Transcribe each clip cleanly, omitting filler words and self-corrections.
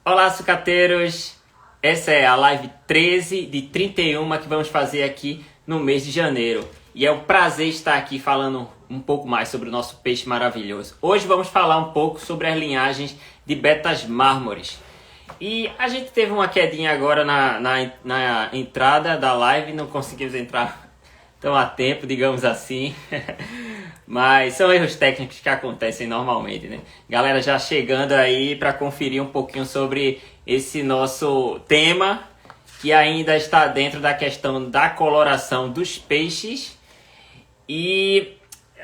Olá, sucateiros! Essa é a live 13 de 31 que vamos fazer aqui no mês de janeiro. E é um prazer estar aqui falando um pouco mais sobre o nosso peixe maravilhoso. Hoje vamos falar um pouco sobre as linhagens de betas mármores. E a gente teve uma quedinha agora na entrada da live, não conseguimos entrar tão a tempo, digamos assim. Mas são erros técnicos que acontecem normalmente, né? Galera já chegando aí para conferir um pouquinho sobre esse nosso tema, que ainda está dentro da questão da coloração dos peixes. E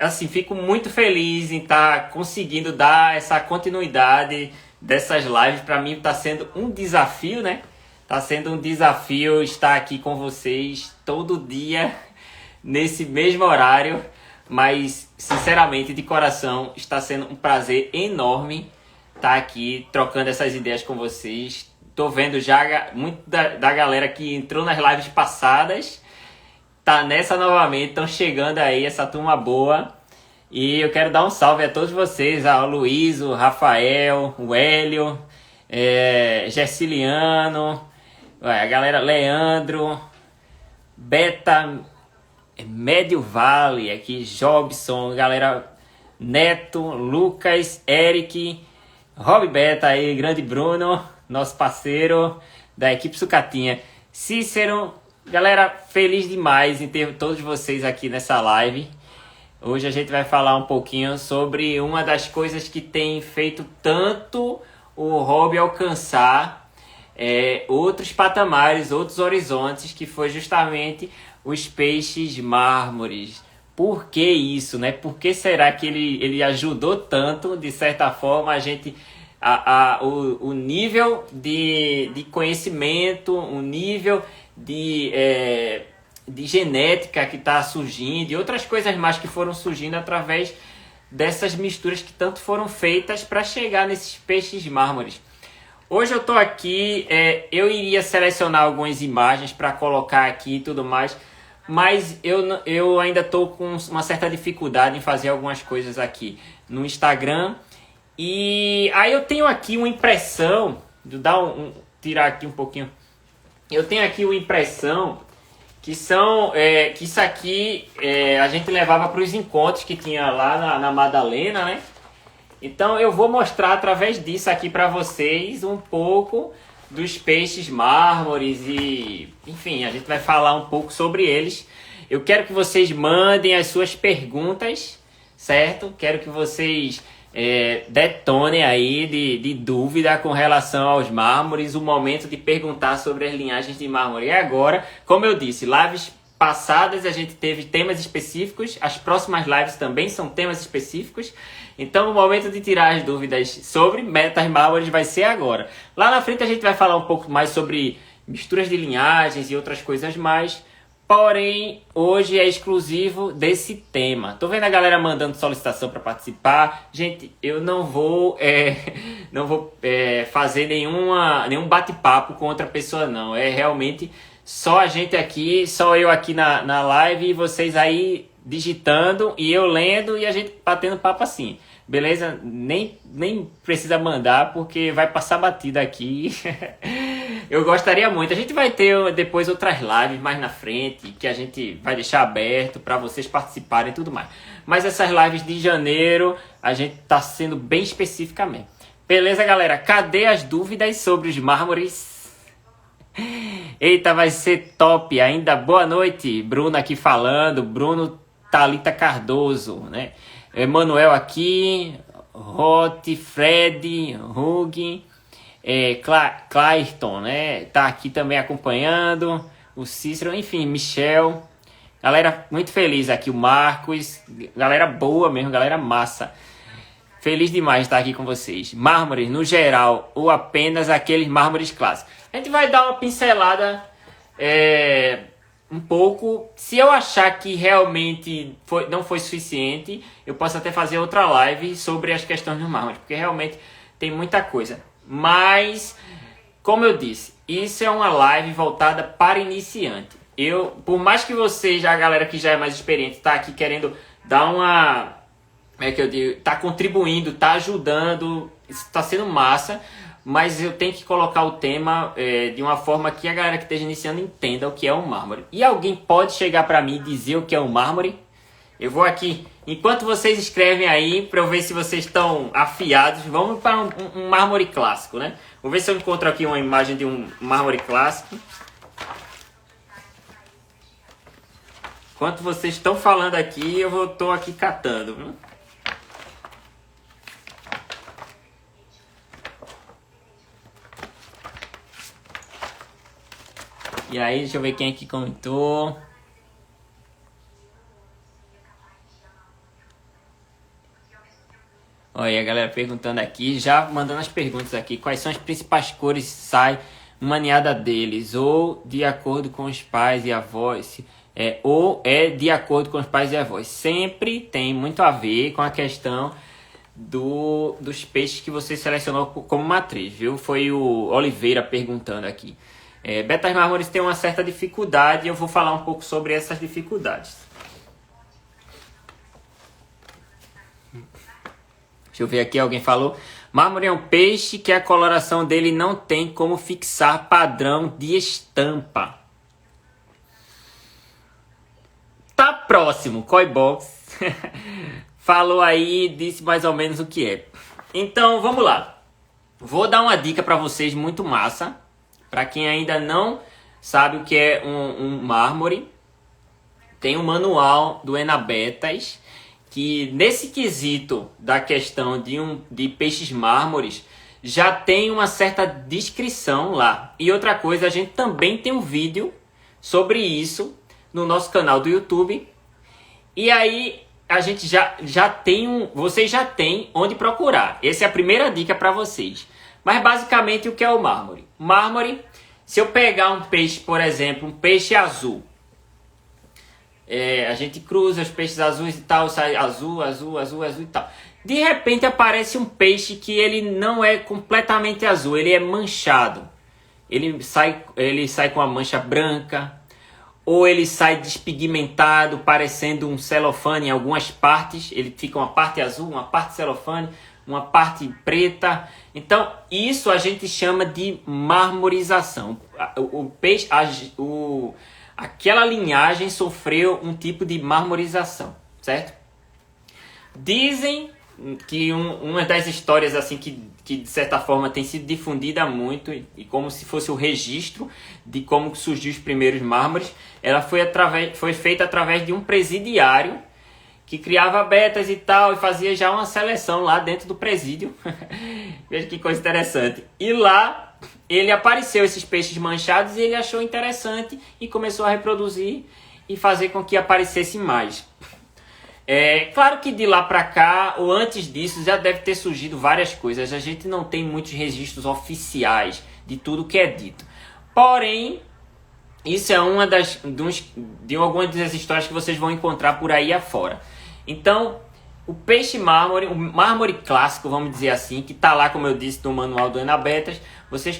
assim, fico muito feliz em estar conseguindo dar essa continuidade dessas lives. Para mim está sendo um desafio, né? Está sendo um desafio estar aqui com vocês todo dia, nesse mesmo horário. Mas, sinceramente, de coração, está sendo um prazer enorme estar aqui trocando essas ideias com vocês. Tô vendo já muito da galera que entrou nas lives passadas, tá nessa novamente, estão chegando aí, essa turma boa. E eu quero dar um salve a todos vocês, ao Luiz, o Rafael, o Hélio, Gerciliano, a galera Leandro, Beta, Médio Vale, aqui, Jobson, galera Neto, Lucas, Eric, Rob Beta aí, grande Bruno, nosso parceiro da equipe Sucatinha, Cícero, galera, feliz demais em ter todos vocês aqui nessa live. Hoje a gente vai falar um pouquinho sobre uma das coisas que tem feito tanto o hobby alcançar outros patamares, outros horizontes, que foi justamente os peixes mármores. Por que isso, né? Por que será que ele ajudou tanto, de certa forma, a gente o nível de conhecimento, o nível de genética que está surgindo e outras coisas mais que foram surgindo através dessas misturas que tanto foram feitas para chegar nesses peixes mármores. Hoje eu estou aqui, eu iria selecionar algumas imagens para colocar aqui e tudo mais, mas eu ainda estou com uma certa dificuldade em fazer algumas coisas aqui no Instagram. E aí eu tenho aqui uma impressão, tirar aqui um pouquinho. Eu tenho aqui uma impressão que que isso aqui a gente levava para os encontros que tinha lá na Madalena, né? Então eu vou mostrar através disso aqui para vocês um pouco dos peixes mármores e, enfim, a gente vai falar um pouco sobre eles. Eu quero que vocês mandem as suas perguntas, certo? Quero que vocês detonem aí de dúvida com relação aos mármores, o momento de perguntar sobre as linhagens de mármore. E agora, como eu disse, lives passadas a gente teve temas específicos, as próximas lives também são temas específicos. Então o momento de tirar as dúvidas sobre metas mármores vai ser agora. Lá na frente a gente vai falar um pouco mais sobre misturas de linhagens e outras coisas mais. Porém, hoje é exclusivo desse tema. Tô vendo a galera mandando solicitação para participar. Gente, eu não vou fazer nenhum bate-papo com outra pessoa, não. É realmente só a gente aqui, só eu aqui na live e vocês aí digitando e eu lendo e a gente batendo papo assim. Beleza? Nem precisa mandar porque vai passar batida aqui. Eu gostaria muito. A gente vai ter depois outras lives mais na frente que a gente vai deixar aberto para vocês participarem e tudo mais. Mas essas lives de janeiro a gente tá sendo bem específica mesmo. Beleza, galera? Cadê as dúvidas sobre os mármores? Eita, vai ser top ainda. Boa noite, Bruno aqui falando. Bruno Thalita Cardoso, né? Emanuel aqui, Roth, Fred, Hug, Clayton, né? Tá aqui também acompanhando, o Cícero, enfim, Michel. Galera muito feliz aqui, o Marcos, galera boa mesmo, galera massa. Feliz demais de estar aqui com vocês. Mármores no geral ou apenas aqueles mármores clássicos? A gente vai dar uma pincelada um pouco. Se eu achar que realmente não foi suficiente, eu posso até fazer outra live sobre as questões dos mármores, porque realmente tem muita coisa. Mas, como eu disse, isso é uma live voltada para iniciante. Por mais que vocês, a galera que já é mais experiente, está aqui querendo dar uma... Como é que eu digo? Está contribuindo, está ajudando, está sendo massa. mas eu tenho que colocar o tema de uma forma que a galera que esteja iniciando entenda o que é um mármore. E alguém pode chegar para mim e dizer o que é um mármore? Eu vou aqui, enquanto vocês escrevem aí, para eu ver se vocês estão afiados, vamos para um mármore clássico, né? Vou ver se eu encontro aqui uma imagem de um mármore clássico. Enquanto vocês estão falando aqui, eu estou aqui catando, viu? E aí, deixa eu ver quem aqui comentou. Olha aí a galera perguntando aqui, já mandando as perguntas aqui. Quais são as principais cores que sai uma ninhada deles? Ou de acordo com os pais e avós? Ou é de acordo com os pais e avós? Sempre tem muito a ver com a questão dos peixes que você selecionou como matriz, viu? Foi o Oliveira perguntando aqui. Betas mármores têm uma certa dificuldade e eu vou falar um pouco sobre essas dificuldades. Deixa eu ver aqui, alguém falou. Mármore é um peixe que a coloração dele não tem como fixar padrão de estampa. Tá próximo, Koi Box. Falou aí, disse mais ou menos o que é. Então, vamos lá. Vou dar uma dica para vocês muito massa. Para quem ainda não sabe o que é um mármore. Tem um manual do Enabetas, que nesse quesito da questão de peixes mármores, já tem uma certa descrição lá. E outra coisa, a gente também tem um vídeo sobre isso no nosso canal do YouTube. E aí a gente já tem vocês já têm onde procurar. Essa é a primeira dica para vocês. Mas basicamente o que é o mármore? Mármore, se eu pegar um peixe, por exemplo, um peixe azul. A gente cruza os peixes azuis e tal, sai azul, azul, azul, azul e tal. De repente aparece um peixe que ele não é completamente azul, ele é manchado. Ele sai com a mancha branca, ou ele sai despigmentado, parecendo um celofane em algumas partes. Ele fica uma parte azul, uma parte celofane, uma parte preta. Então, isso a gente chama de marmorização. O peixe... Aquela linhagem sofreu um tipo de marmorização, certo? Dizem que uma das histórias assim que de certa forma tem sido difundida muito e como se fosse o registro de como surgiu os primeiros mármores, ela foi feita através de um presidiário que criava betas e tal e fazia já uma seleção lá dentro do presídio. Veja que coisa interessante. E lá ele apareceu esses peixes manchados e ele achou interessante e começou a reproduzir e fazer com que aparecesse mais. Claro que de lá para cá, ou antes disso, já deve ter surgido várias coisas. A gente não tem muitos registros oficiais de tudo que é dito. Porém, isso é uma de algumas das histórias que vocês vão encontrar por aí afora. Então, o peixe mármore, o mármore clássico, vamos dizer assim, que está lá, como eu disse, no manual do Enabetas, vocês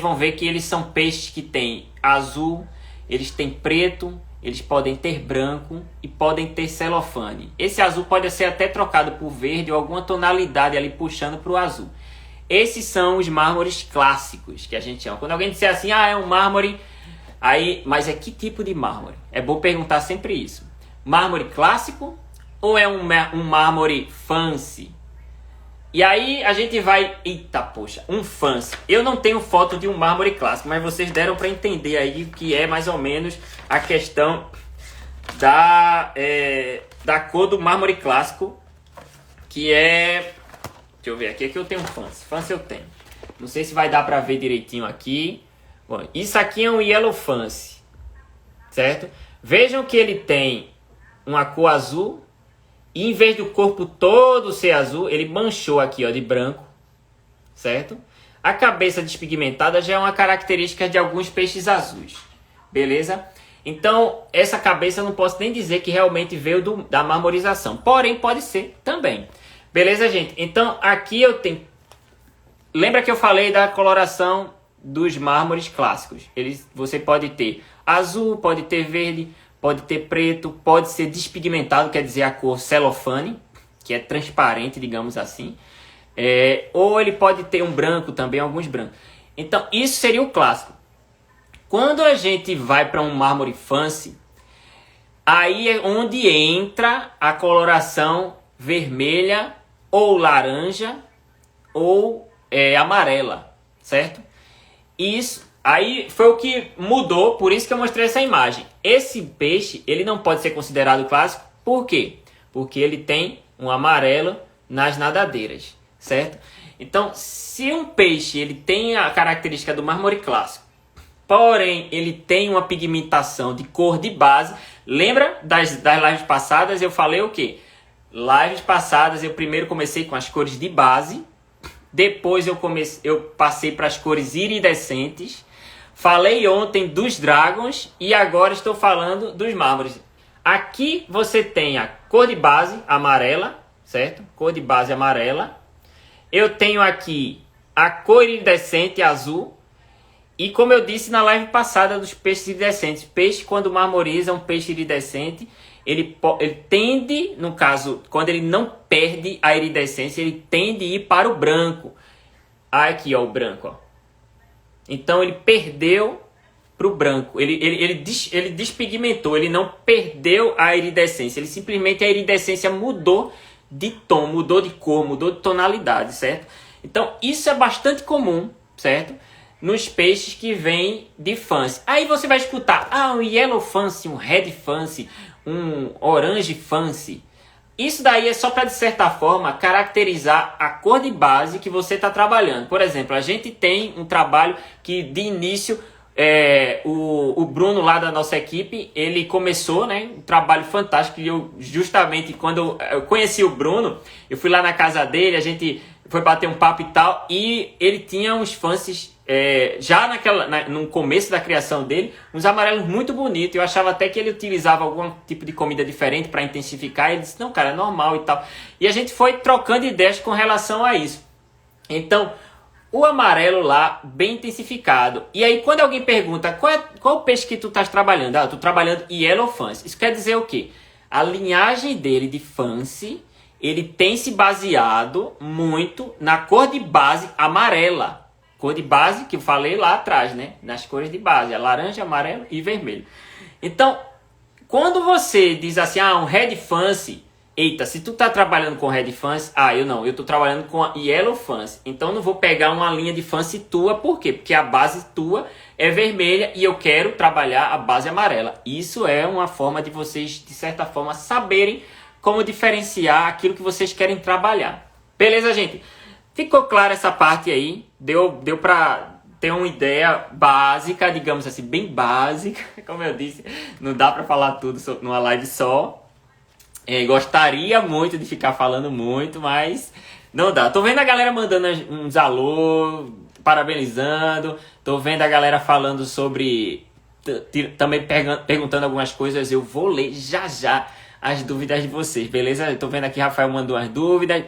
vão ver que eles são peixes que têm azul, eles têm preto, eles podem ter branco e podem ter celofane. Esse azul pode ser até trocado por verde ou alguma tonalidade ali puxando para o azul. Esses são os mármores clássicos que a gente chama. Quando alguém disser assim, é um mármore, mas é que tipo de mármore? É bom perguntar sempre isso. Mármore clássico ou é um mármore fancy? E aí a gente vai... Eita, poxa, um fancy. Eu não tenho foto de um mármore clássico, mas vocês deram para entender aí o que é mais ou menos a questão da cor do mármore clássico, que é... Deixa eu ver aqui, eu tenho um fancy. Fancy eu tenho. Não sei se vai dar para ver direitinho aqui. Bom, isso aqui é um yellow fancy, certo? Vejam que ele tem uma cor azul. E em vez do corpo todo ser azul, ele manchou aqui, ó, de branco, certo? A cabeça despigmentada já é uma característica de alguns peixes azuis, beleza? Então, essa cabeça eu não posso nem dizer que realmente veio da marmorização, porém pode ser também. Beleza, gente? Então, aqui eu tenho... Lembra que eu falei da coloração dos mármores clássicos? Você pode ter azul, pode ter verde... Pode ter preto, pode ser despigmentado, quer dizer a cor celofane, que é transparente, digamos assim. ou ele pode ter um branco também, alguns brancos. Então isso seria o clássico. Quando a gente vai para um mármore fancy, aí é onde entra a coloração vermelha ou laranja ou amarela, certo? Isso aí foi o que mudou, por isso que eu mostrei essa imagem. Esse peixe, ele não pode ser considerado clássico, por quê? Porque ele tem um amarelo nas nadadeiras, certo? Então, se um peixe ele tem a característica do mármore clássico, porém ele tem uma pigmentação de cor de base, lembra das lives passadas eu falei o quê? Lives passadas eu primeiro comecei com as cores de base, depois eu passei para as cores iridescentes, falei ontem dos dragons e agora estou falando dos mármores. Aqui você tem a cor de base amarela, certo? Cor de base amarela. Eu tenho aqui a cor iridescente azul. E como eu disse na live passada dos peixes iridescentes, peixe quando marmoriza um peixe iridescente, ele tende, no caso, quando ele não perde a iridescência, ele tende a ir para o branco. Aqui, ó, o branco, ó. Então ele perdeu para o branco. Ele despigmentou, ele não perdeu a iridescência. Ele simplesmente, a iridescência mudou de tom, mudou de cor, mudou de tonalidade, certo? Então isso é bastante comum, certo? Nos peixes que vêm de fancy. Aí você vai escutar, um yellow fancy, um red fancy, um orange fancy. Isso daí é só para, de certa forma, caracterizar a cor de base que você está trabalhando. Por exemplo, a gente tem um trabalho que de início, o Bruno lá da nossa equipe, ele começou, né, um trabalho fantástico. E eu, justamente, quando eu conheci o Bruno, eu fui lá na casa dele, a gente foi bater um papo e tal, e ele tinha uns fancies, já no começo da criação dele, uns amarelos muito bonitos. Eu achava até que ele utilizava algum tipo de comida diferente para intensificar. Ele disse, não, cara, é normal e tal. E a gente foi trocando ideias com relação a isso. Então, o amarelo lá, bem intensificado. E aí, quando alguém pergunta, qual o peixe que tu estás trabalhando? Eu estou trabalhando Yellow Fancy. Isso quer dizer o quê? A linhagem dele de Fancy, ele tem se baseado muito na cor de base amarela. Cor de base que eu falei lá atrás, né? Nas cores de base, laranja, amarelo e vermelho. Então, quando você diz assim, um Red Fancy, eita, se tu tá trabalhando com Red Fancy, eu tô trabalhando com a Yellow Fancy. Então não vou pegar uma linha de Fancy tua, por quê? Porque a base tua é vermelha e eu quero trabalhar a base amarela. Isso é uma forma de vocês, de certa forma, saberem como diferenciar aquilo que vocês querem trabalhar. Beleza, gente? Ficou clara essa parte aí? Deu para ter uma ideia básica, digamos assim, bem básica. Como eu disse, não dá para falar tudo numa live só. Gostaria muito de ficar falando muito, mas não dá. Tô vendo a galera mandando uns alô, parabenizando. Tô vendo a galera falando sobre... Também perguntando algumas coisas. Eu vou ler já já as dúvidas de vocês, beleza? Tô vendo aqui, Rafael mandou as dúvidas.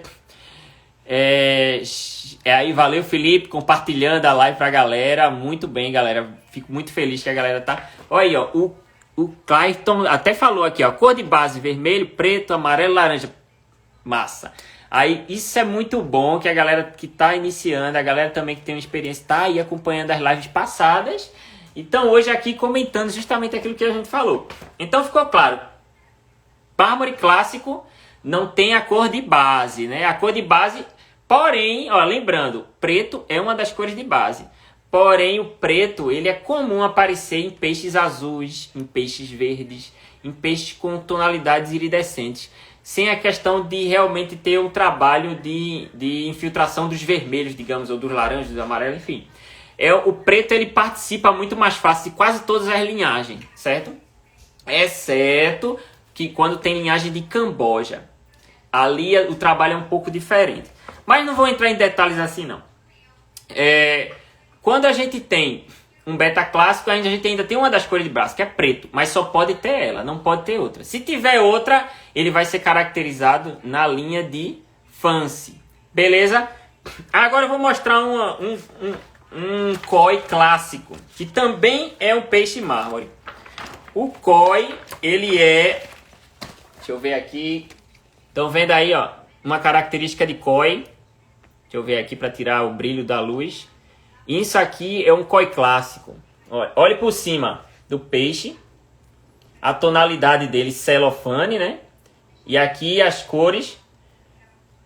Aí, valeu, Felipe, compartilhando a live pra galera. Muito bem, galera. Fico muito feliz que a galera tá... Olha aí, ó, o Clayton até falou aqui, ó, cor de base vermelho, preto, amarelo, laranja. Massa. Aí, isso é muito bom, que a galera que tá iniciando, a galera também que tem uma experiência, tá aí acompanhando as lives passadas. Então, hoje aqui comentando justamente aquilo que a gente falou. Então, ficou claro. Mármore clássico não tem a cor de base, né? A cor de base, porém, ó, lembrando, preto é uma das cores de base. Porém, o preto, ele é comum aparecer em peixes azuis, em peixes verdes, em peixes com tonalidades iridescentes. Sem a questão de realmente ter um trabalho de infiltração dos vermelhos, digamos, ou dos laranjas, dos amarelos, enfim. O preto, ele participa muito mais fácil de quase todas as linhagens, certo? Exceto que quando tem linhagem de Camboja. Ali o trabalho é um pouco diferente. Mas não vou entrar em detalhes assim, não. Quando a gente tem um beta clássico, a gente ainda tem uma das cores de braço, que é preto. Mas só pode ter ela, não pode ter outra. Se tiver outra, ele vai ser caracterizado na linha de fancy. Beleza? Agora eu vou mostrar um koi clássico, que também é um peixe mármore. O koi, ele é... Deixa eu ver aqui. Estão vendo aí, ó, uma característica de koi. Deixa eu ver aqui para tirar o brilho da luz. Isso aqui é um koi clássico. Olhe por cima do peixe. A tonalidade dele celofane, né? E aqui as cores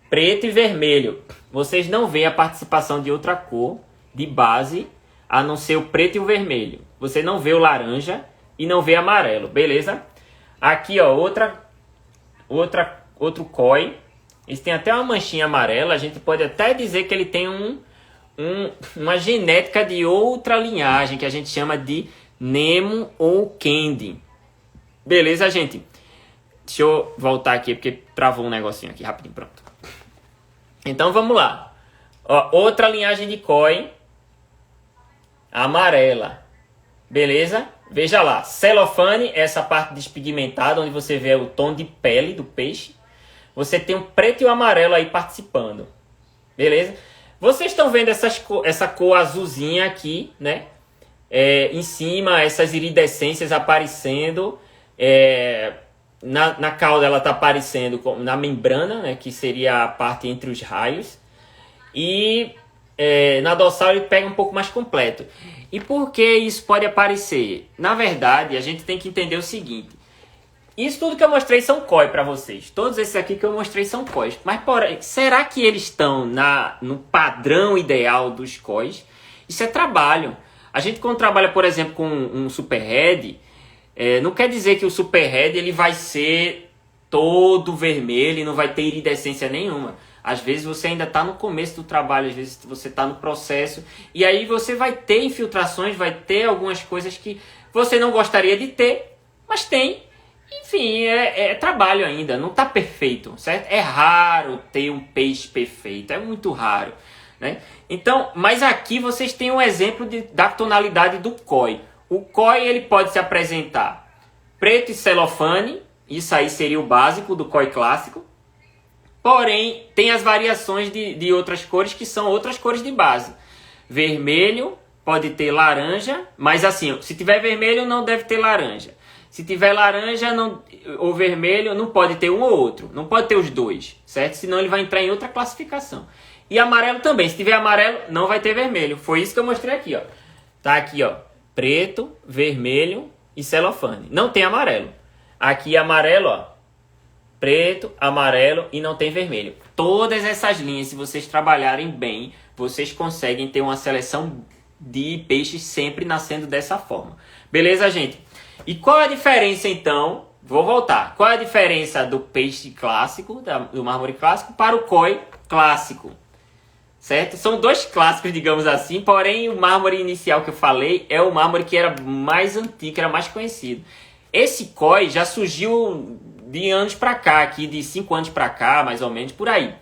preto e vermelho. Vocês não veem a participação de outra cor de base, a não ser o preto e o vermelho. Você não vê o laranja e não vê amarelo, beleza? Aqui, ó, outro koi. Esse tem até uma manchinha amarela. A gente pode até dizer que ele tem uma genética de outra linhagem, que a gente chama de Nemo ou Candy. Beleza, gente? Deixa eu voltar aqui, porque travou um negocinho aqui, rapidinho, pronto. Então, vamos lá. Ó, outra linhagem de koi amarela. Beleza? Veja lá. Celofane, essa parte despigmentada, onde você vê o tom de pele do peixe. Você tem o preto e o amarelo aí participando. Beleza? Vocês estão vendo essa cor azulzinha aqui, né? Em cima, essas iridescências aparecendo. Na cauda ela está aparecendo na membrana, né? Que seria a parte entre os raios. E na dorsal ele pega um pouco mais completo. E por que isso pode aparecer? Na verdade, a gente tem que entender o seguinte. Isso tudo que eu mostrei são koi para vocês. Todos esses aqui que eu mostrei são kois. Mas porém, será que eles estão no padrão ideal dos kois? Isso é trabalho. A gente quando trabalha, por exemplo, com um super red, não quer dizer que o super red ele vai ser todo vermelho e não vai ter iridescência nenhuma. Às vezes você ainda está no começo do trabalho, às vezes você está no processo. E aí você vai ter infiltrações, vai ter algumas coisas que você não gostaria de ter, mas tem. Enfim, é trabalho ainda, não está perfeito, certo? É raro ter um peixe perfeito, é muito raro, né? Então, mas aqui vocês têm um exemplo da tonalidade do koi. O koi ele pode se apresentar preto e celofane, isso aí seria o básico do koi clássico. Porém, tem as variações de outras cores que são outras cores de base. Vermelho, pode ter laranja, mas assim, se tiver vermelho não deve ter laranja. Se tiver laranja ou vermelho, não pode ter um ou outro. Não pode ter os dois, certo? Senão ele vai entrar em outra classificação. E amarelo também. Se tiver amarelo, não vai ter vermelho. Foi isso que eu mostrei aqui, ó. Tá aqui, ó. Preto, vermelho e celofane. Não tem amarelo. Aqui amarelo, ó. Preto, amarelo e não tem vermelho. Todas essas linhas, se vocês trabalharem bem, vocês conseguem ter uma seleção de peixes sempre nascendo dessa forma. Beleza, gente? E qual a diferença, então? Vou voltar. Qual é a diferença do peixe clássico, do mármore clássico, para o koi clássico? Certo? São dois clássicos, digamos assim, porém o mármore inicial que eu falei é o mármore que era mais antigo, era mais conhecido. Esse koi já surgiu de anos para cá, aqui de 5 anos para cá, mais ou menos, por aí.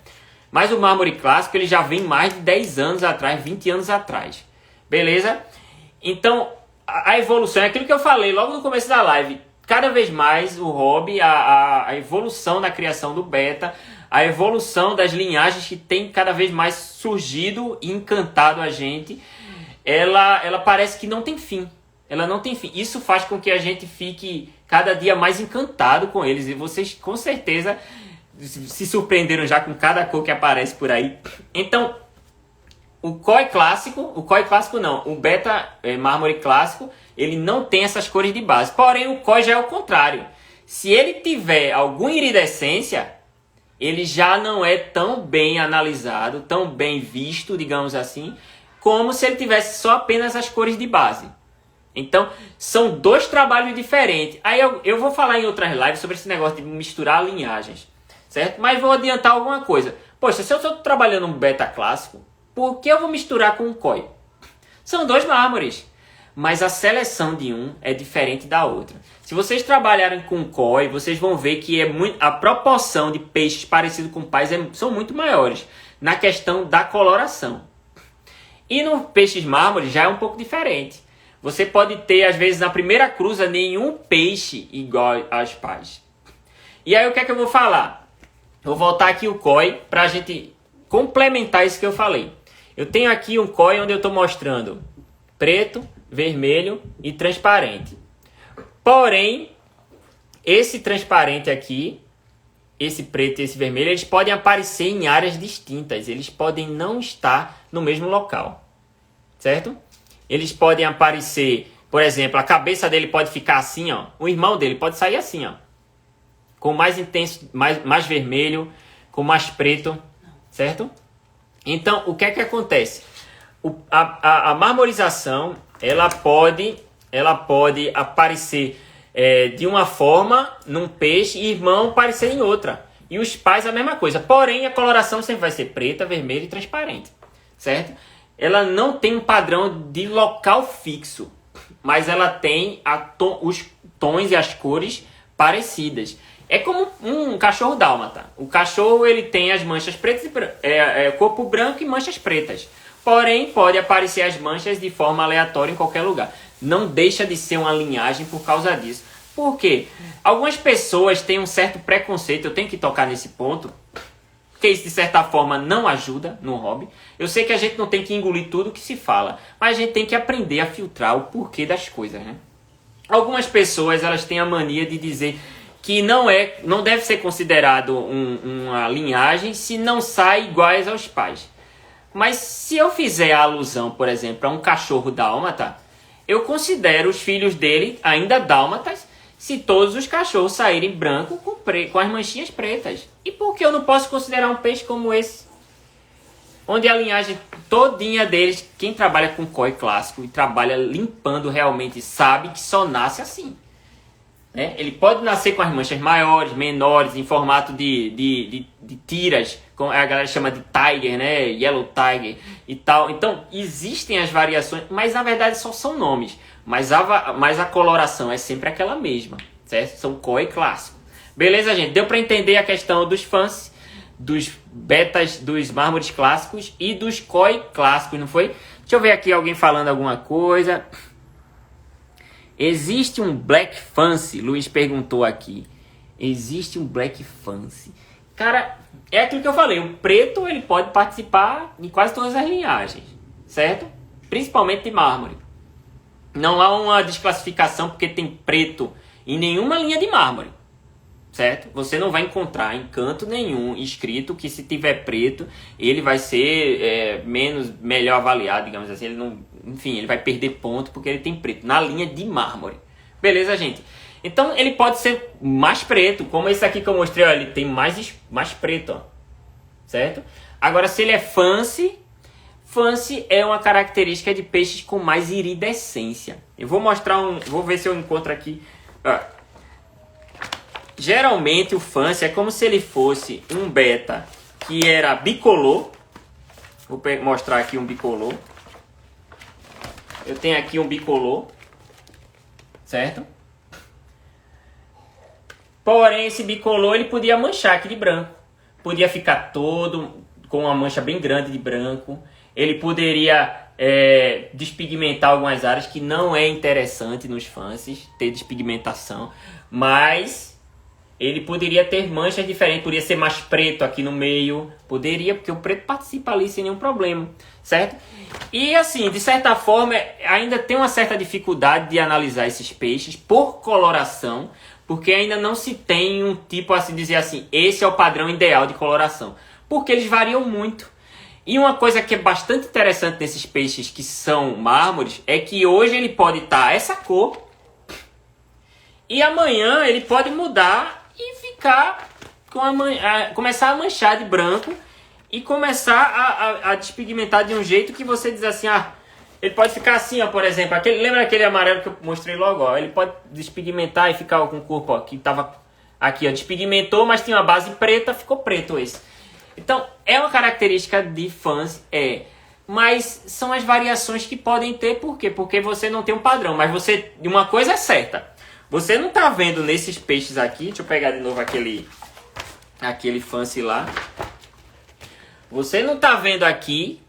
Mas o mármore clássico ele já vem mais de 10 anos atrás, 20 anos atrás. Beleza? Então, a evolução é aquilo que eu falei logo no começo da live. Cada vez mais o hobby, a evolução da criação do beta, a evolução das linhagens que tem cada vez mais surgido e encantado a gente, ela parece que não tem fim. Ela não tem fim. Isso faz com que a gente fique cada dia mais encantado com eles. E vocês com certeza se surpreenderam já com cada cor que aparece por aí. Então, o koi clássico não, o beta mármore clássico, ele não tem essas cores de base. Porém, o koi já é o contrário. Se ele tiver alguma iridescência, ele já não é tão bem analisado, tão bem visto, digamos assim, como se ele tivesse só apenas as cores de base. Então, são dois trabalhos diferentes. Aí eu vou falar em outras lives sobre esse negócio de misturar linhagens, certo? Mas vou adiantar alguma coisa. Poxa, se eu estou trabalhando um beta clássico, por que eu vou misturar com um koi? São dois mármores, mas a seleção de um é diferente da outra. Se vocês trabalharem com koi, vocês vão ver que a proporção de peixes parecidos com pais são muito maiores na questão da coloração. E no peixes mármores já é um pouco diferente. Você pode ter, às vezes, na primeira cruza, nenhum peixe igual aos pais. E aí, o que é que eu vou falar? Vou voltar aqui o koi para a gente complementar isso que eu falei. Eu tenho aqui um koi onde eu estou mostrando preto, vermelho e transparente. Porém, esse transparente aqui, esse preto e esse vermelho, eles podem aparecer em áreas distintas. Eles podem não estar no mesmo local, certo? Eles podem aparecer, por exemplo, a cabeça dele pode ficar assim, ó. O irmão dele pode sair assim, ó, com mais intenso, mais vermelho, com mais preto, certo? Então, o que é que acontece? A marmorização, ela pode aparecer de uma forma num peixe e irmão aparecer em outra. E os pais a mesma coisa. Porém, a coloração sempre vai ser preta, vermelha e transparente, certo? Ela não tem um padrão de local fixo, mas ela tem os tons e as cores parecidas. É como um cachorro dálmata. O cachorro, ele tem as manchas pretas, corpo branco e manchas pretas. Porém, pode aparecer as manchas de forma aleatória em qualquer lugar. Não deixa de ser uma linhagem por causa disso. Por quê? Algumas pessoas têm um certo preconceito, eu tenho que tocar nesse ponto, porque isso de certa forma não ajuda no hobby. Eu sei que a gente não tem que engolir tudo que se fala, mas a gente tem que aprender a filtrar o porquê das coisas, né? Algumas pessoas, elas têm a mania de dizer que não deve ser considerado uma linhagem se não sai iguais aos pais. Mas se eu fizer a alusão, por exemplo, a um cachorro dálmata, eu considero os filhos dele ainda dálmatas se todos os cachorros saírem branco com as manchinhas pretas. E por que eu não posso considerar um peixe como esse? Onde a linhagem todinha deles, quem trabalha com koi clássico e trabalha limpando realmente sabe que só nasce assim. Né? Ele pode nascer com as manchas maiores, menores, em formato de tiras, como a galera chama de tiger, né? Yellow tiger e tal. Então, existem as variações, mas na verdade só são nomes. Mas a coloração é sempre aquela mesma, certo? São koi clássico. Beleza, gente? Deu para entender a questão dos fãs, dos betas, dos mármores clássicos e dos koi clássicos, não foi? Deixa eu ver aqui alguém falando alguma coisa. Existe um Black Fancy? Luiz perguntou aqui. Existe um Black Fancy? Cara, é aquilo que eu falei. O preto, ele pode participar em quase todas as linhagens, certo? Principalmente de mármore. Não há uma desclassificação porque tem preto em nenhuma linha de mármore, certo? Você não vai encontrar em canto nenhum escrito que se tiver preto, ele vai ser melhor avaliado, digamos assim. Ele não, enfim, ele vai perder ponto porque ele tem preto na linha de mármore. Beleza, gente? Então ele pode ser mais preto, como esse aqui que eu mostrei, ó, ele tem mais preto, ó, certo? Agora, se ele é fancy é uma característica de peixes com mais iridescência. Eu vou mostrar vou ver se eu encontro aqui. Ó. Geralmente o fancy é como se ele fosse um beta que era bicolor. Vou mostrar aqui um bicolor. Eu tenho aqui um bicolor, certo? Porém, esse bicolor ele podia manchar aqui de branco. Podia ficar todo com uma mancha bem grande de branco. Ele poderia despigmentar algumas áreas, que não é interessante nos fancies ter despigmentação. Mas ele poderia ter manchas diferentes. Poderia ser mais preto aqui no meio. Poderia, porque o preto participa ali sem nenhum problema, certo? E assim, de certa forma, ainda tem uma certa dificuldade de analisar esses peixes por coloração, porque ainda não se tem um tipo, assim, dizer assim, esse é o padrão ideal de coloração, porque eles variam muito. E uma coisa que é bastante interessante nesses peixes que são mármores é que hoje ele pode estar essa cor e amanhã ele pode mudar e ficar começar a manchar de branco e começar a despigmentar de um jeito que você diz assim, ele pode ficar assim, ó, por exemplo, lembra aquele amarelo que eu mostrei logo, ó, ele pode despigmentar e ficar com o corpo, ó, que tava aqui, ó, despigmentou, mas tinha uma base preta, ficou preto esse. Então, é uma característica de fãs, mas são as variações que podem ter, por quê? Porque você não tem um padrão, mas uma coisa é certa, você não tá vendo nesses peixes aqui, deixa eu pegar de novo aquele fancy lá, você não tá vendo aqui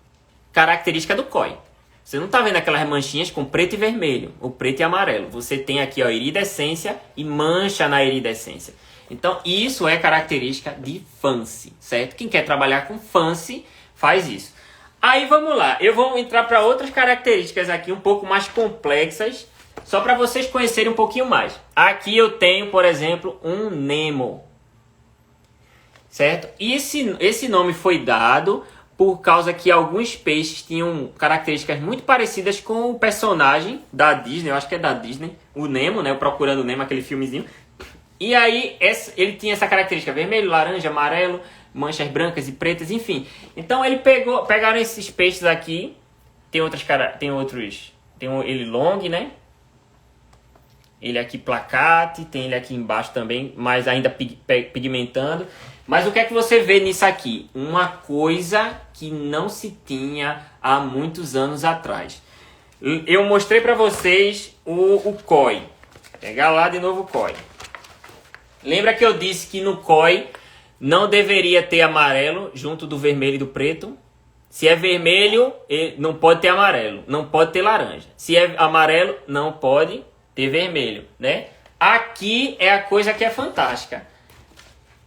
característica do koi, você não tá vendo aquelas manchinhas com preto e vermelho, ou preto e amarelo, você tem aqui, ó, iridescência e mancha na iridescência. Então, isso é característica de fancy, certo? Quem quer trabalhar com fancy, faz isso. Aí, vamos lá. Eu vou entrar para outras características aqui, um pouco mais complexas, só para vocês conhecerem um pouquinho mais. Aqui eu tenho, por exemplo, um Nemo. certo? E esse nome foi dado por causa que alguns peixes tinham características muito parecidas com o personagem da Disney, eu acho que é da Disney, o Nemo, né? O Procurando Nemo, aquele filmezinho. E aí ele tinha essa característica vermelho, laranja, amarelo, manchas brancas e pretas, enfim. Então pegaram esses peixes aqui, tem ele long, né? Ele aqui placate, tem ele aqui embaixo também, mas ainda pigmentando. Mas o que é que você vê nisso aqui? Uma coisa que não se tinha há muitos anos atrás. Eu mostrei para vocês o koi. Vou pegar lá de novo o koi. Lembra que eu disse que no koi não deveria ter amarelo junto do vermelho e do preto? Se é vermelho, não pode ter amarelo, não pode ter laranja. Se é amarelo, não pode ter vermelho, né? Aqui é a coisa que é fantástica.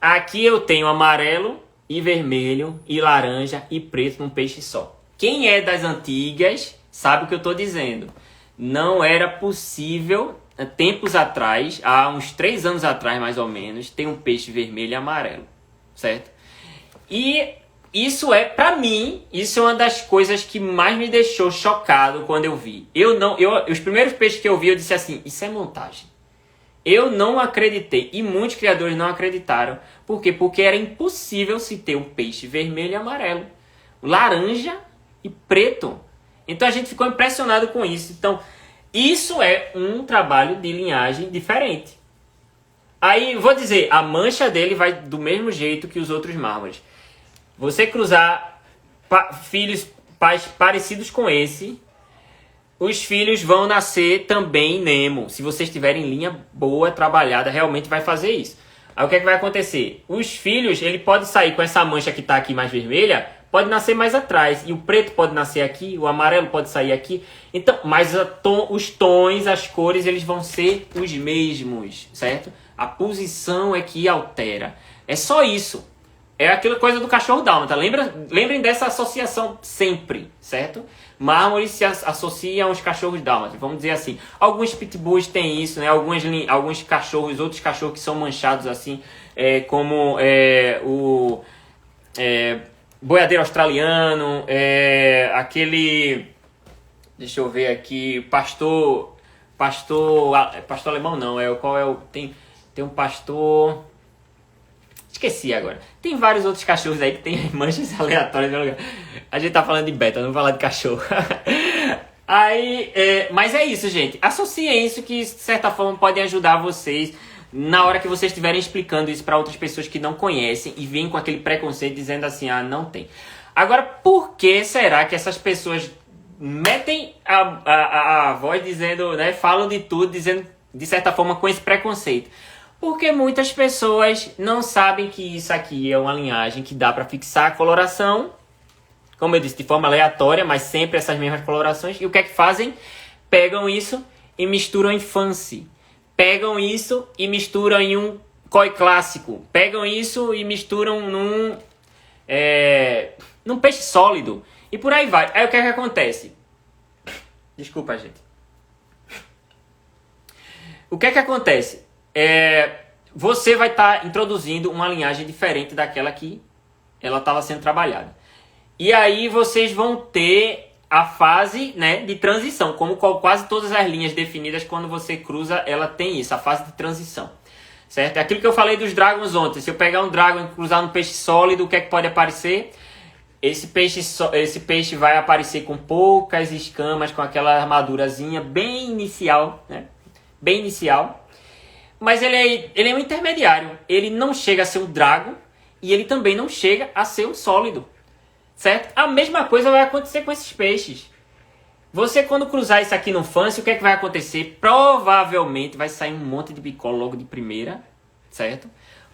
Aqui eu tenho amarelo e vermelho e laranja e preto num peixe só. Quem é das antigas sabe o que eu estou dizendo. Não era possível, tempos atrás, há uns 3 anos atrás mais ou menos, ter um peixe vermelho e amarelo, certo? E isso pra mim, isso é uma das coisas que mais me deixou chocado quando eu vi. Os primeiros peixes que eu vi, eu disse assim, isso é montagem. Eu não acreditei, e muitos criadores não acreditaram. Por quê? Porque era impossível se ter um peixe vermelho e amarelo, laranja e preto. Então a gente ficou impressionado com isso. Então, isso é um trabalho de linhagem diferente. Aí, vou dizer, a mancha dele vai do mesmo jeito que os outros mármores. Você cruzar pais parecidos com esse, os filhos vão nascer também Nemo. Se vocês tiverem linha boa, trabalhada, realmente vai fazer isso. Aí o que é que vai acontecer? Os filhos, ele pode sair com essa mancha que está aqui mais vermelha, pode nascer mais atrás. E o preto pode nascer aqui, o amarelo pode sair aqui. Então, mas os tons, as cores, eles vão ser os mesmos, certo? A posição é que altera. É só isso. É aquela coisa do cachorro dálmata. Lembrem dessa associação sempre, certo? Mármores se associam aos cachorros dálmatas, vamos dizer assim. Alguns pitbulls têm isso, né? Alguns cachorros, outros cachorros que são manchados assim, como o boiadeiro australiano, aquele... Deixa eu ver aqui, pastor alemão não, tem um pastor... Esqueci agora. Tem vários outros cachorros aí que tem manchas aleatórias no lugar. A gente tá falando de beta, não vou falar de cachorro. Aí, mas é isso, gente. Associem isso que, de certa forma, pode ajudar vocês na hora que vocês estiverem explicando isso para outras pessoas que não conhecem e vêm com aquele preconceito dizendo assim, ah, não tem. Agora, por que será que essas pessoas metem a voz dizendo, né, falam de tudo, dizendo, de certa forma, com esse preconceito? Porque muitas pessoas não sabem que isso aqui é uma linhagem que dá para fixar a coloração, como eu disse, de forma aleatória, mas sempre essas mesmas colorações. E o que é que fazem? Pegam isso e misturam em fancy. Pegam isso e misturam em um koi clássico. Pegam isso e misturam num peixe sólido. E por aí vai. Aí o que é que acontece? Desculpa, gente. O que é que acontece? Você vai estar introduzindo uma linhagem diferente daquela que ela estava sendo trabalhada. E aí vocês vão ter a fase, né, de transição. Como quase todas as linhas definidas, quando você cruza, ela tem isso, a fase de transição. Certo? É aquilo que eu falei dos dragons ontem. Se eu pegar um dragon e cruzar no peixe sólido, o que é que pode aparecer? Esse peixe vai aparecer com poucas escamas, com aquela armadurazinha bem inicial, né? Bem inicial. Mas ele é um intermediário. Ele não chega a ser um drago e ele também não chega a ser um sólido. Certo? A mesma coisa vai acontecer com esses peixes. Você, quando cruzar isso aqui no fancy, o que é que vai acontecer? Provavelmente vai sair um monte de bicola logo de primeira. Certo?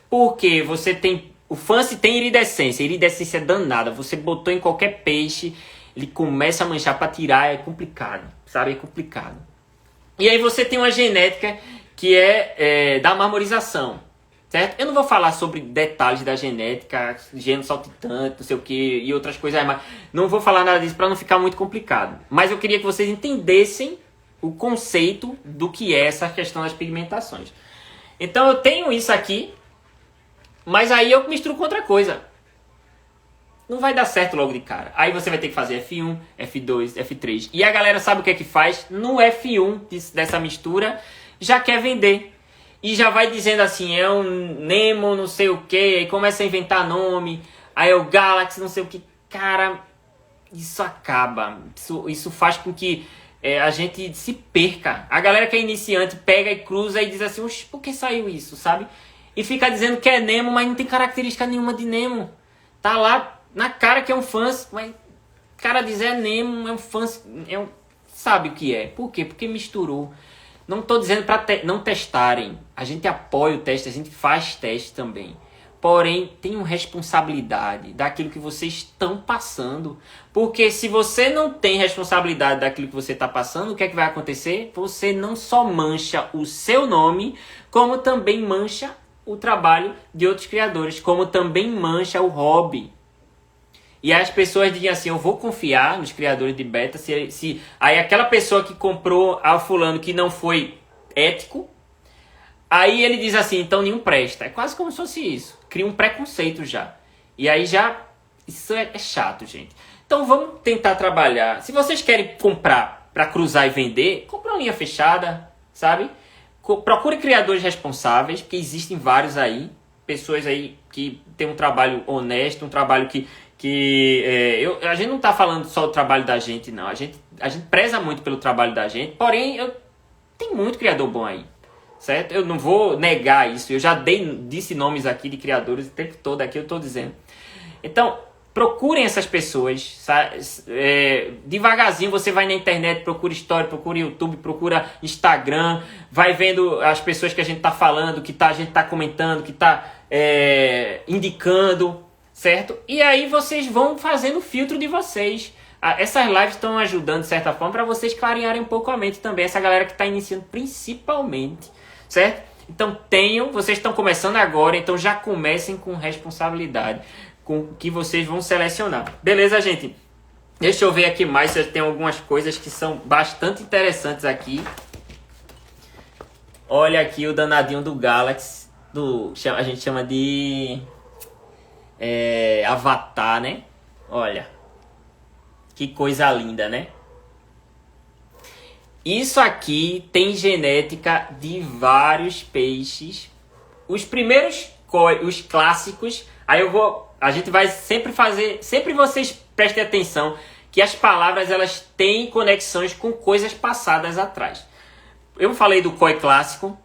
Porque você tem... O fancy tem iridescência. Iridescência danada. Você botou em qualquer peixe, ele começa a manchar para tirar. É complicado. Sabe? É complicado. E aí você tem uma genética que é da marmorização, certo? Eu não vou falar sobre detalhes da genética, geno saltitante, não sei o que, e outras coisas mais. Não vou falar nada disso para não ficar muito complicado. Mas eu queria que vocês entendessem o conceito do que é essa questão das pigmentações. Então eu tenho isso aqui, Mas aí eu misturo com outra coisa. Não vai dar certo logo de cara. Aí você vai ter que fazer F1, F2, F3. E a galera sabe o que é que faz? No F1 dessa mistura, já quer vender. E já vai dizendo assim, é um Nemo não sei o que, aí começa a inventar nome, aí é o Galaxy não sei o que. Cara, isso acaba. Isso faz com que a gente se perca. A galera que é iniciante pega e cruza e diz assim, oxe, por que saiu isso, sabe? E fica dizendo que é Nemo, mas não tem característica nenhuma de Nemo. Tá lá na cara que é um fãs, mas o cara diz é Nemo, é um fãs, sabe o que é. Por quê? Porque misturou. Não estou dizendo para não testarem. A gente apoia o teste, a gente faz teste também. Porém, tenham responsabilidade daquilo que vocês estão passando. Porque se você não tem responsabilidade daquilo que você está passando, o que é que vai acontecer? Você não só mancha o seu nome, como também mancha o trabalho de outros criadores, como também mancha o hobby. E aí as pessoas dizem assim, eu vou confiar nos criadores de beta, se aí aquela pessoa que comprou ao fulano que não foi ético, aí ele diz assim, então nenhum presta. É quase como se fosse isso. Cria um preconceito já. E aí já, isso é chato, gente. Então vamos tentar trabalhar. Se vocês querem comprar para cruzar e vender, compra uma linha fechada, sabe? Procure criadores responsáveis, porque existem vários aí. Pessoas aí que têm um trabalho honesto, um trabalho que a gente não está falando só do trabalho da gente, não. A gente preza muito pelo trabalho da gente, porém, tem muito criador bom aí, certo? Eu não vou negar isso. Eu já disse nomes aqui de criadores o tempo todo aqui, eu estou dizendo. Então, procurem essas pessoas, sabe? Devagarzinho você vai na internet, procura história, procura YouTube, procura Instagram, vai vendo as pessoas que a gente está falando, a gente está comentando, que está indicando, certo? E aí vocês vão fazendo o filtro de vocês. Essas lives estão ajudando, de certa forma, para vocês clarearem um pouco a mente também. Essa galera que está iniciando principalmente, certo? Então vocês estão começando agora, então já comecem com responsabilidade, com o que vocês vão selecionar. Beleza, gente? Deixa eu ver aqui mais, se tem algumas coisas que são bastante interessantes aqui. Olha aqui o danadinho do Galaxy, a gente chama de... Avatar, né? Olha, que coisa linda, né? Isso aqui tem genética de vários peixes. Os primeiros, os clássicos, a gente vai sempre vocês prestem atenção que as palavras elas têm conexões com coisas passadas atrás. Eu falei do koi clássico.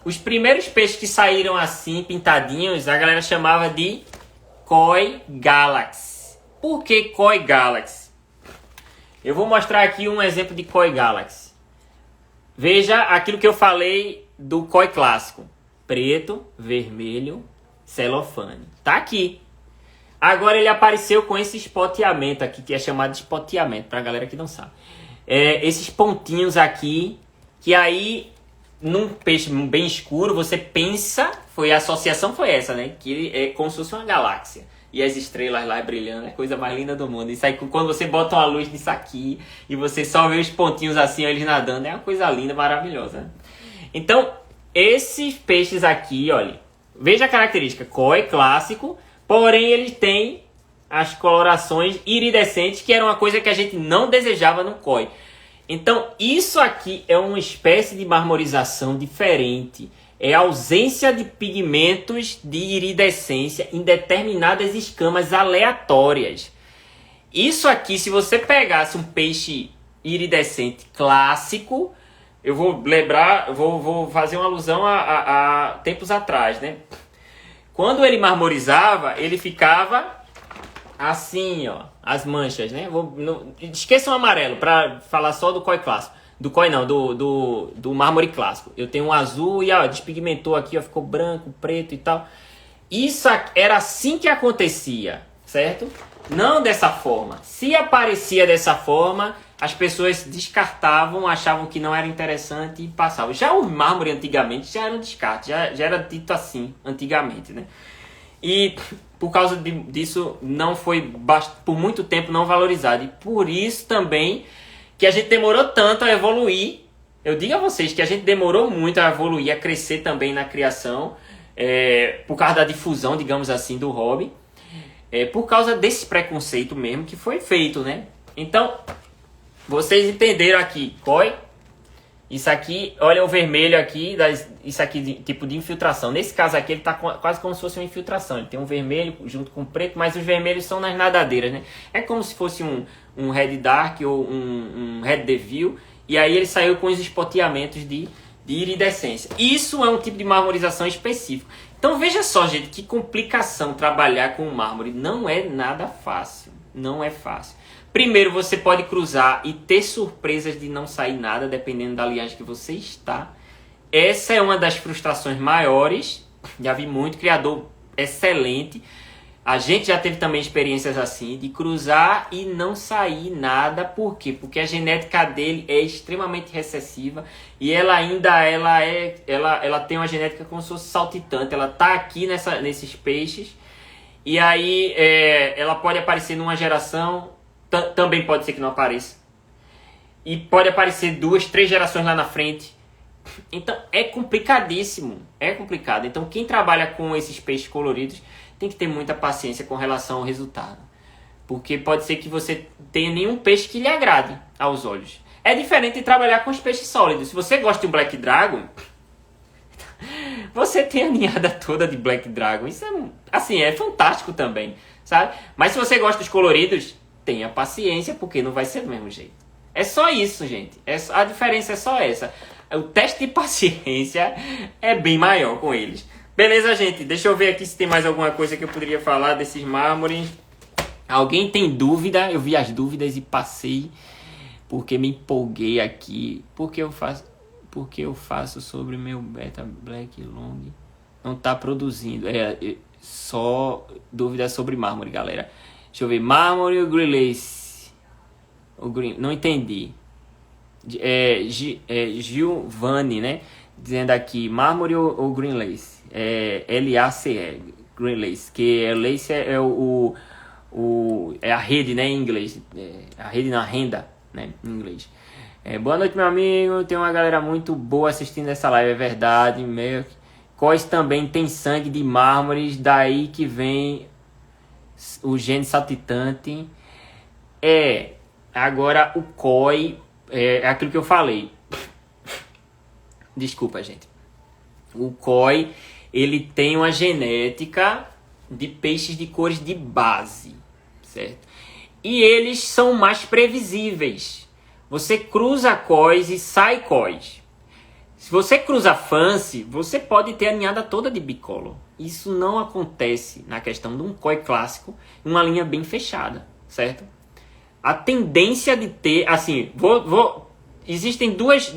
Os primeiros peixes que saíram assim, pintadinhos, a galera chamava de Koi Galaxy. Por que Koi Galaxy? Eu vou mostrar aqui um exemplo de Koi Galaxy. Veja aquilo que eu falei do Koi clássico. Preto, vermelho, celofane. Tá aqui. Agora ele apareceu com esse espoteamento aqui, que é chamado de espoteamento, pra galera que não sabe. Esses pontinhos aqui, que aí, num peixe bem escuro, você pensa, a associação foi essa, né? Que ele é como se fosse uma galáxia. E as estrelas lá brilhando, é a coisa mais linda do mundo. Isso aí, quando você bota uma luz nisso aqui, e você só vê os pontinhos assim, eles nadando, é uma coisa linda, maravilhosa. Né? Então, esses peixes aqui, olha, veja a característica, koi clássico, porém ele tem as colorações iridescentes, que era uma coisa que a gente não desejava no koi. Então, isso aqui é uma espécie de marmorização diferente. É a ausência de pigmentos de iridescência em determinadas escamas aleatórias. Isso aqui, se você pegasse um peixe iridescente clássico, eu vou lembrar, vou fazer uma alusão a tempos atrás, né? Quando ele marmorizava, ele ficava assim, ó, as manchas, né? Esqueçam o amarelo, para falar só do koi clássico. Do koi não, do mármore clássico. Eu tenho um azul e ó, despigmentou aqui, ó, ficou branco, preto e tal. Isso era assim que acontecia, certo? Não dessa forma. Se aparecia dessa forma, as pessoas descartavam, achavam que não era interessante e passavam. Já o mármore antigamente já era um descarte, já era dito assim antigamente, né? E por causa disso não foi por muito tempo não valorizado. E por isso também que a gente demorou tanto a evoluir. Eu digo a vocês que a gente demorou muito a evoluir, a crescer também na criação. por causa da difusão, digamos assim, do hobby, por causa desse preconceito mesmo que foi feito, né? Então, vocês entenderam aqui, COI. Isso aqui, olha o vermelho aqui, isso aqui tipo de infiltração. Nesse caso aqui ele tá quase como se fosse uma infiltração. Ele tem um vermelho junto com o preto, mas os vermelhos são nas nadadeiras, né? É como se fosse um Red Dark ou um Red Devil. E aí ele saiu com os espoteamentos de iridescência. Isso é um tipo de marmorização específico. Então veja só, gente, que complicação trabalhar com mármore. Não é nada fácil. Não é fácil. Primeiro, você pode cruzar e ter surpresas de não sair nada, dependendo da linhagem que você está. Essa é uma das frustrações maiores. Já vi muito criador excelente. A gente já teve também experiências assim, de cruzar e não sair nada. Por quê? Porque a genética dele é extremamente recessiva e ela ainda ela tem uma genética como se fosse saltitante. Ela está aqui nesses peixes e aí ela pode aparecer numa geração. Também pode ser que não apareça. E pode aparecer 2, 3 gerações lá na frente. Então é complicadíssimo. É complicado. Então quem trabalha com esses peixes coloridos tem que ter muita paciência com relação ao resultado. Porque pode ser que você tenha nenhum peixe que lhe agrade aos olhos. É diferente de trabalhar com os peixes sólidos. Se você gosta de um Black Dragon, você tem a ninhada toda de Black Dragon. Isso é fantástico também, sabe? Mas se você gosta dos coloridos, tenha paciência, porque não vai ser do mesmo jeito. É só isso, gente. A diferença é só essa. O teste de paciência é bem maior com eles. Beleza, gente? Deixa eu ver aqui se tem mais alguma coisa que eu poderia falar desses mármores. Alguém tem dúvida? Eu vi as dúvidas e passei, porque me empolguei aqui. Porque eu faço sobre meu Beta Black Long. Não está produzindo. Só dúvidas sobre mármore, galera. Deixa eu ver. Mármore ou Green Lace? Não entendi. Giovanni, né? Dizendo aqui. Mármore ou Green Lace? LACE. Green Lace. Que Lace é a rede, né? Em inglês. A rede na renda, né? Em inglês. Boa noite, meu amigo. Tem uma galera muito boa assistindo essa live. É verdade. Cós também tem sangue de mármores. Daí que vem o gene saltitante. Agora o COI é aquilo que eu falei. Desculpa, gente. O COI, ele tem uma genética de peixes de cores de base, certo? E eles são mais previsíveis. Você cruza COIs e sai COIs. Se você cruza Fancy, você pode ter a ninhada toda de bicolor. Isso não acontece na questão de um COI clássico, uma linha bem fechada, certo? A tendência de ter, assim, existem duas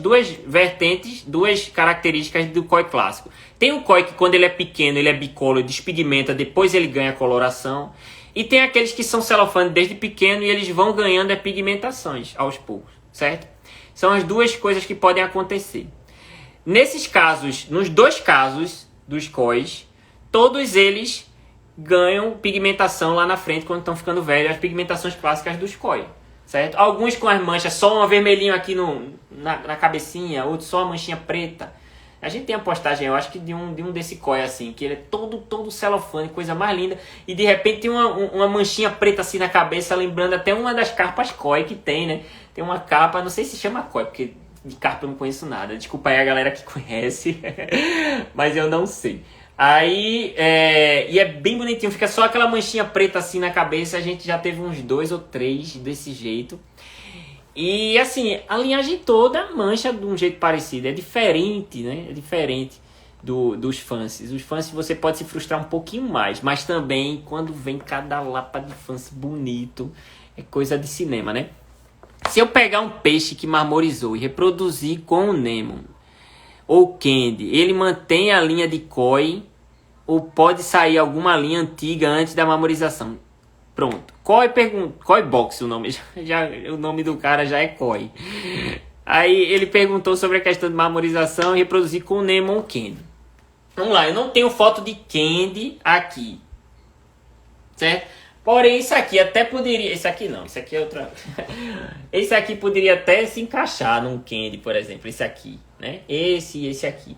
vertentes, duas características do COI clássico. Tem o COI que quando ele é pequeno, ele é bicolor, despigmenta, depois ele ganha coloração. E tem aqueles que são celofane desde pequeno e eles vão ganhando pigmentações aos poucos, certo? São as duas coisas que podem acontecer. Nesses casos, nos dois casos dos COIs, todos eles ganham pigmentação lá na frente quando estão ficando velhos, as pigmentações clássicas dos COI, certo? Alguns com as manchas, só um vermelhinho aqui na cabecinha, outros só uma manchinha preta. A gente tem a postagem, eu acho que de um desse COI assim, que ele é todo celofane, coisa mais linda, e de repente tem uma manchinha preta assim na cabeça, lembrando até uma das carpas COI que tem, né? Tem uma capa, não sei se chama COI, porque de carpa eu não conheço nada. Desculpa aí a galera que conhece, mas eu não sei. Aí, e é bem bonitinho, fica só aquela manchinha preta assim na cabeça. A gente já teve uns 2 ou 3 desse jeito. E assim, a linhagem toda mancha de um jeito parecido. É diferente, né? É diferente dos fancies. Os fancies você pode se frustrar um pouquinho mais, mas também quando vem cada lapa de fancy bonito, é coisa de cinema, né? Se eu pegar um peixe que marmorizou e reproduzir com o Nemo ou Candy, ele mantém a linha de COI ou pode sair alguma linha antiga antes da marmorização? Pronto. COI Box, o nome. O nome do cara já é COI. Aí ele perguntou sobre a questão de marmorização e reproduzir com o Nemo ou Candy. Vamos lá, eu não tenho foto de Candy aqui, certo? Porém, isso aqui até poderia... Esse aqui não, isso aqui é outra... Esse aqui poderia até se encaixar num Candy, por exemplo. Esse aqui, né? Esse e esse aqui.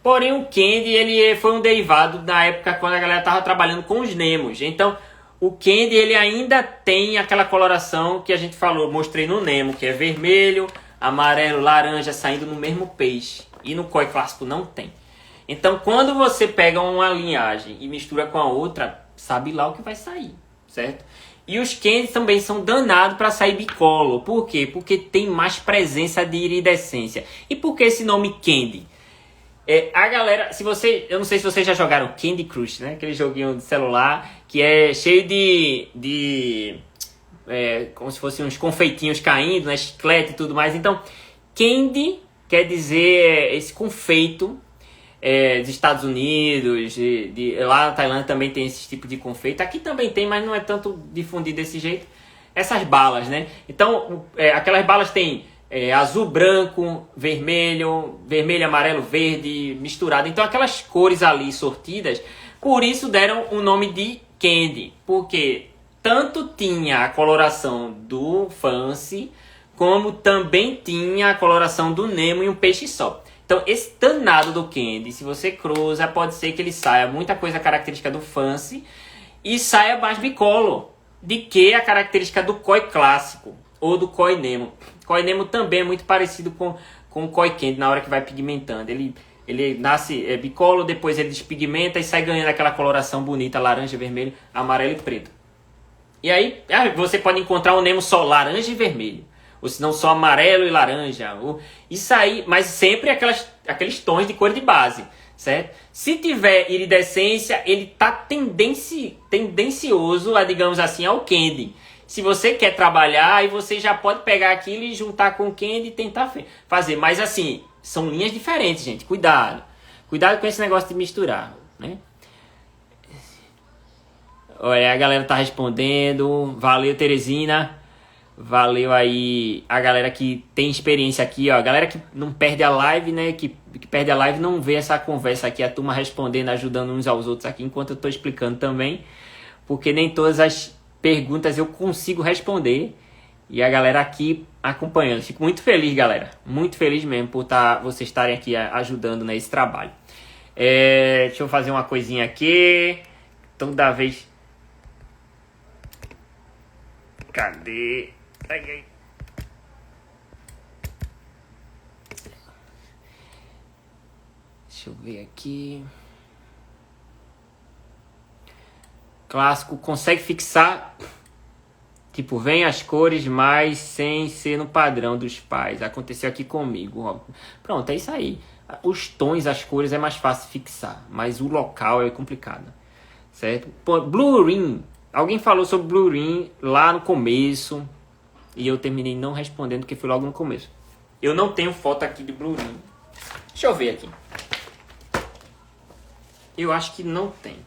Porém, o Candy ele foi um derivado da época quando a galera estava trabalhando com os Nemos. Então, o Candy ele ainda tem aquela coloração que a gente falou, mostrei no Nemo, que é vermelho, amarelo, laranja, saindo no mesmo peixe. E no Koi clássico não tem. Então, quando você pega uma linhagem e mistura com a outra, sabe lá o que vai sair, certo? E os Candy também são danados para sair bicolor. Por quê? Porque tem mais presença de iridescência. E por que esse nome Candy? A galera, eu não sei se vocês já jogaram Candy Crush, né? Aquele joguinho de celular que é cheio de como se fossem uns confeitinhos caindo, né? Chiclete e tudo mais. Então, Candy quer dizer esse confeito dos Estados Unidos, lá na Tailândia também tem esse tipo de confeito. Aqui também tem, mas não é tanto difundido desse jeito. Essas balas, né? Então, aquelas balas tem azul, branco, vermelho, vermelho, amarelo, verde, misturado. Então, aquelas cores ali sortidas, por isso deram o nome de Candy. Porque tanto tinha a coloração do Fancy, como também tinha a coloração do Nemo em um peixe só. Então, esse danado do Candy, se você cruza, pode ser que ele saia muita coisa característica do Fancy e saia mais bicolor de que a característica do Koi clássico ou do Koi Nemo. Koi Nemo também é muito parecido com o Koi Candy na hora que vai pigmentando. Ele nasce bicolor, depois ele despigmenta e sai ganhando aquela coloração bonita, laranja, vermelho, amarelo e preto. E aí você pode encontrar o Nemo só laranja e vermelho. Ou se não só amarelo e laranja. Isso aí, mas sempre aqueles tons de cor de base, certo? Se tiver iridescência, ele tá tendencioso a, digamos assim, ao Candy. Se você quer trabalhar, aí você já pode pegar aquilo e juntar com o Candy e tentar fazer. Mas assim, são linhas diferentes, gente. Cuidado. Cuidado com esse negócio de misturar, né? Olha, a galera tá respondendo. Valeu, Teresina. Valeu aí a galera que tem experiência aqui, ó. A galera que não perde a live, né? Que perde a live não vê essa conversa aqui. A turma respondendo, ajudando uns aos outros aqui, enquanto eu tô explicando também. Porque nem todas as perguntas eu consigo responder. E a galera aqui acompanhando. Fico muito feliz, galera. Muito feliz mesmo por vocês estarem aqui ajudando nesse trabalho. Deixa eu fazer uma coisinha aqui. Toda vez... Cadê? Ai. Deixa eu ver aqui. Clássico, consegue fixar? Tipo, vem as cores, mas sem ser no padrão dos pais. Aconteceu aqui comigo. Ó. Pronto, é isso aí. Os tons, as cores é mais fácil fixar, mas o local é complicado. Certo? Pô, Blue Ring. Alguém falou sobre Blue Ring lá no começo e eu terminei não respondendo porque foi logo no começo. Eu não tenho foto aqui de Blue Ring. Deixa eu ver aqui. Eu acho que não tem.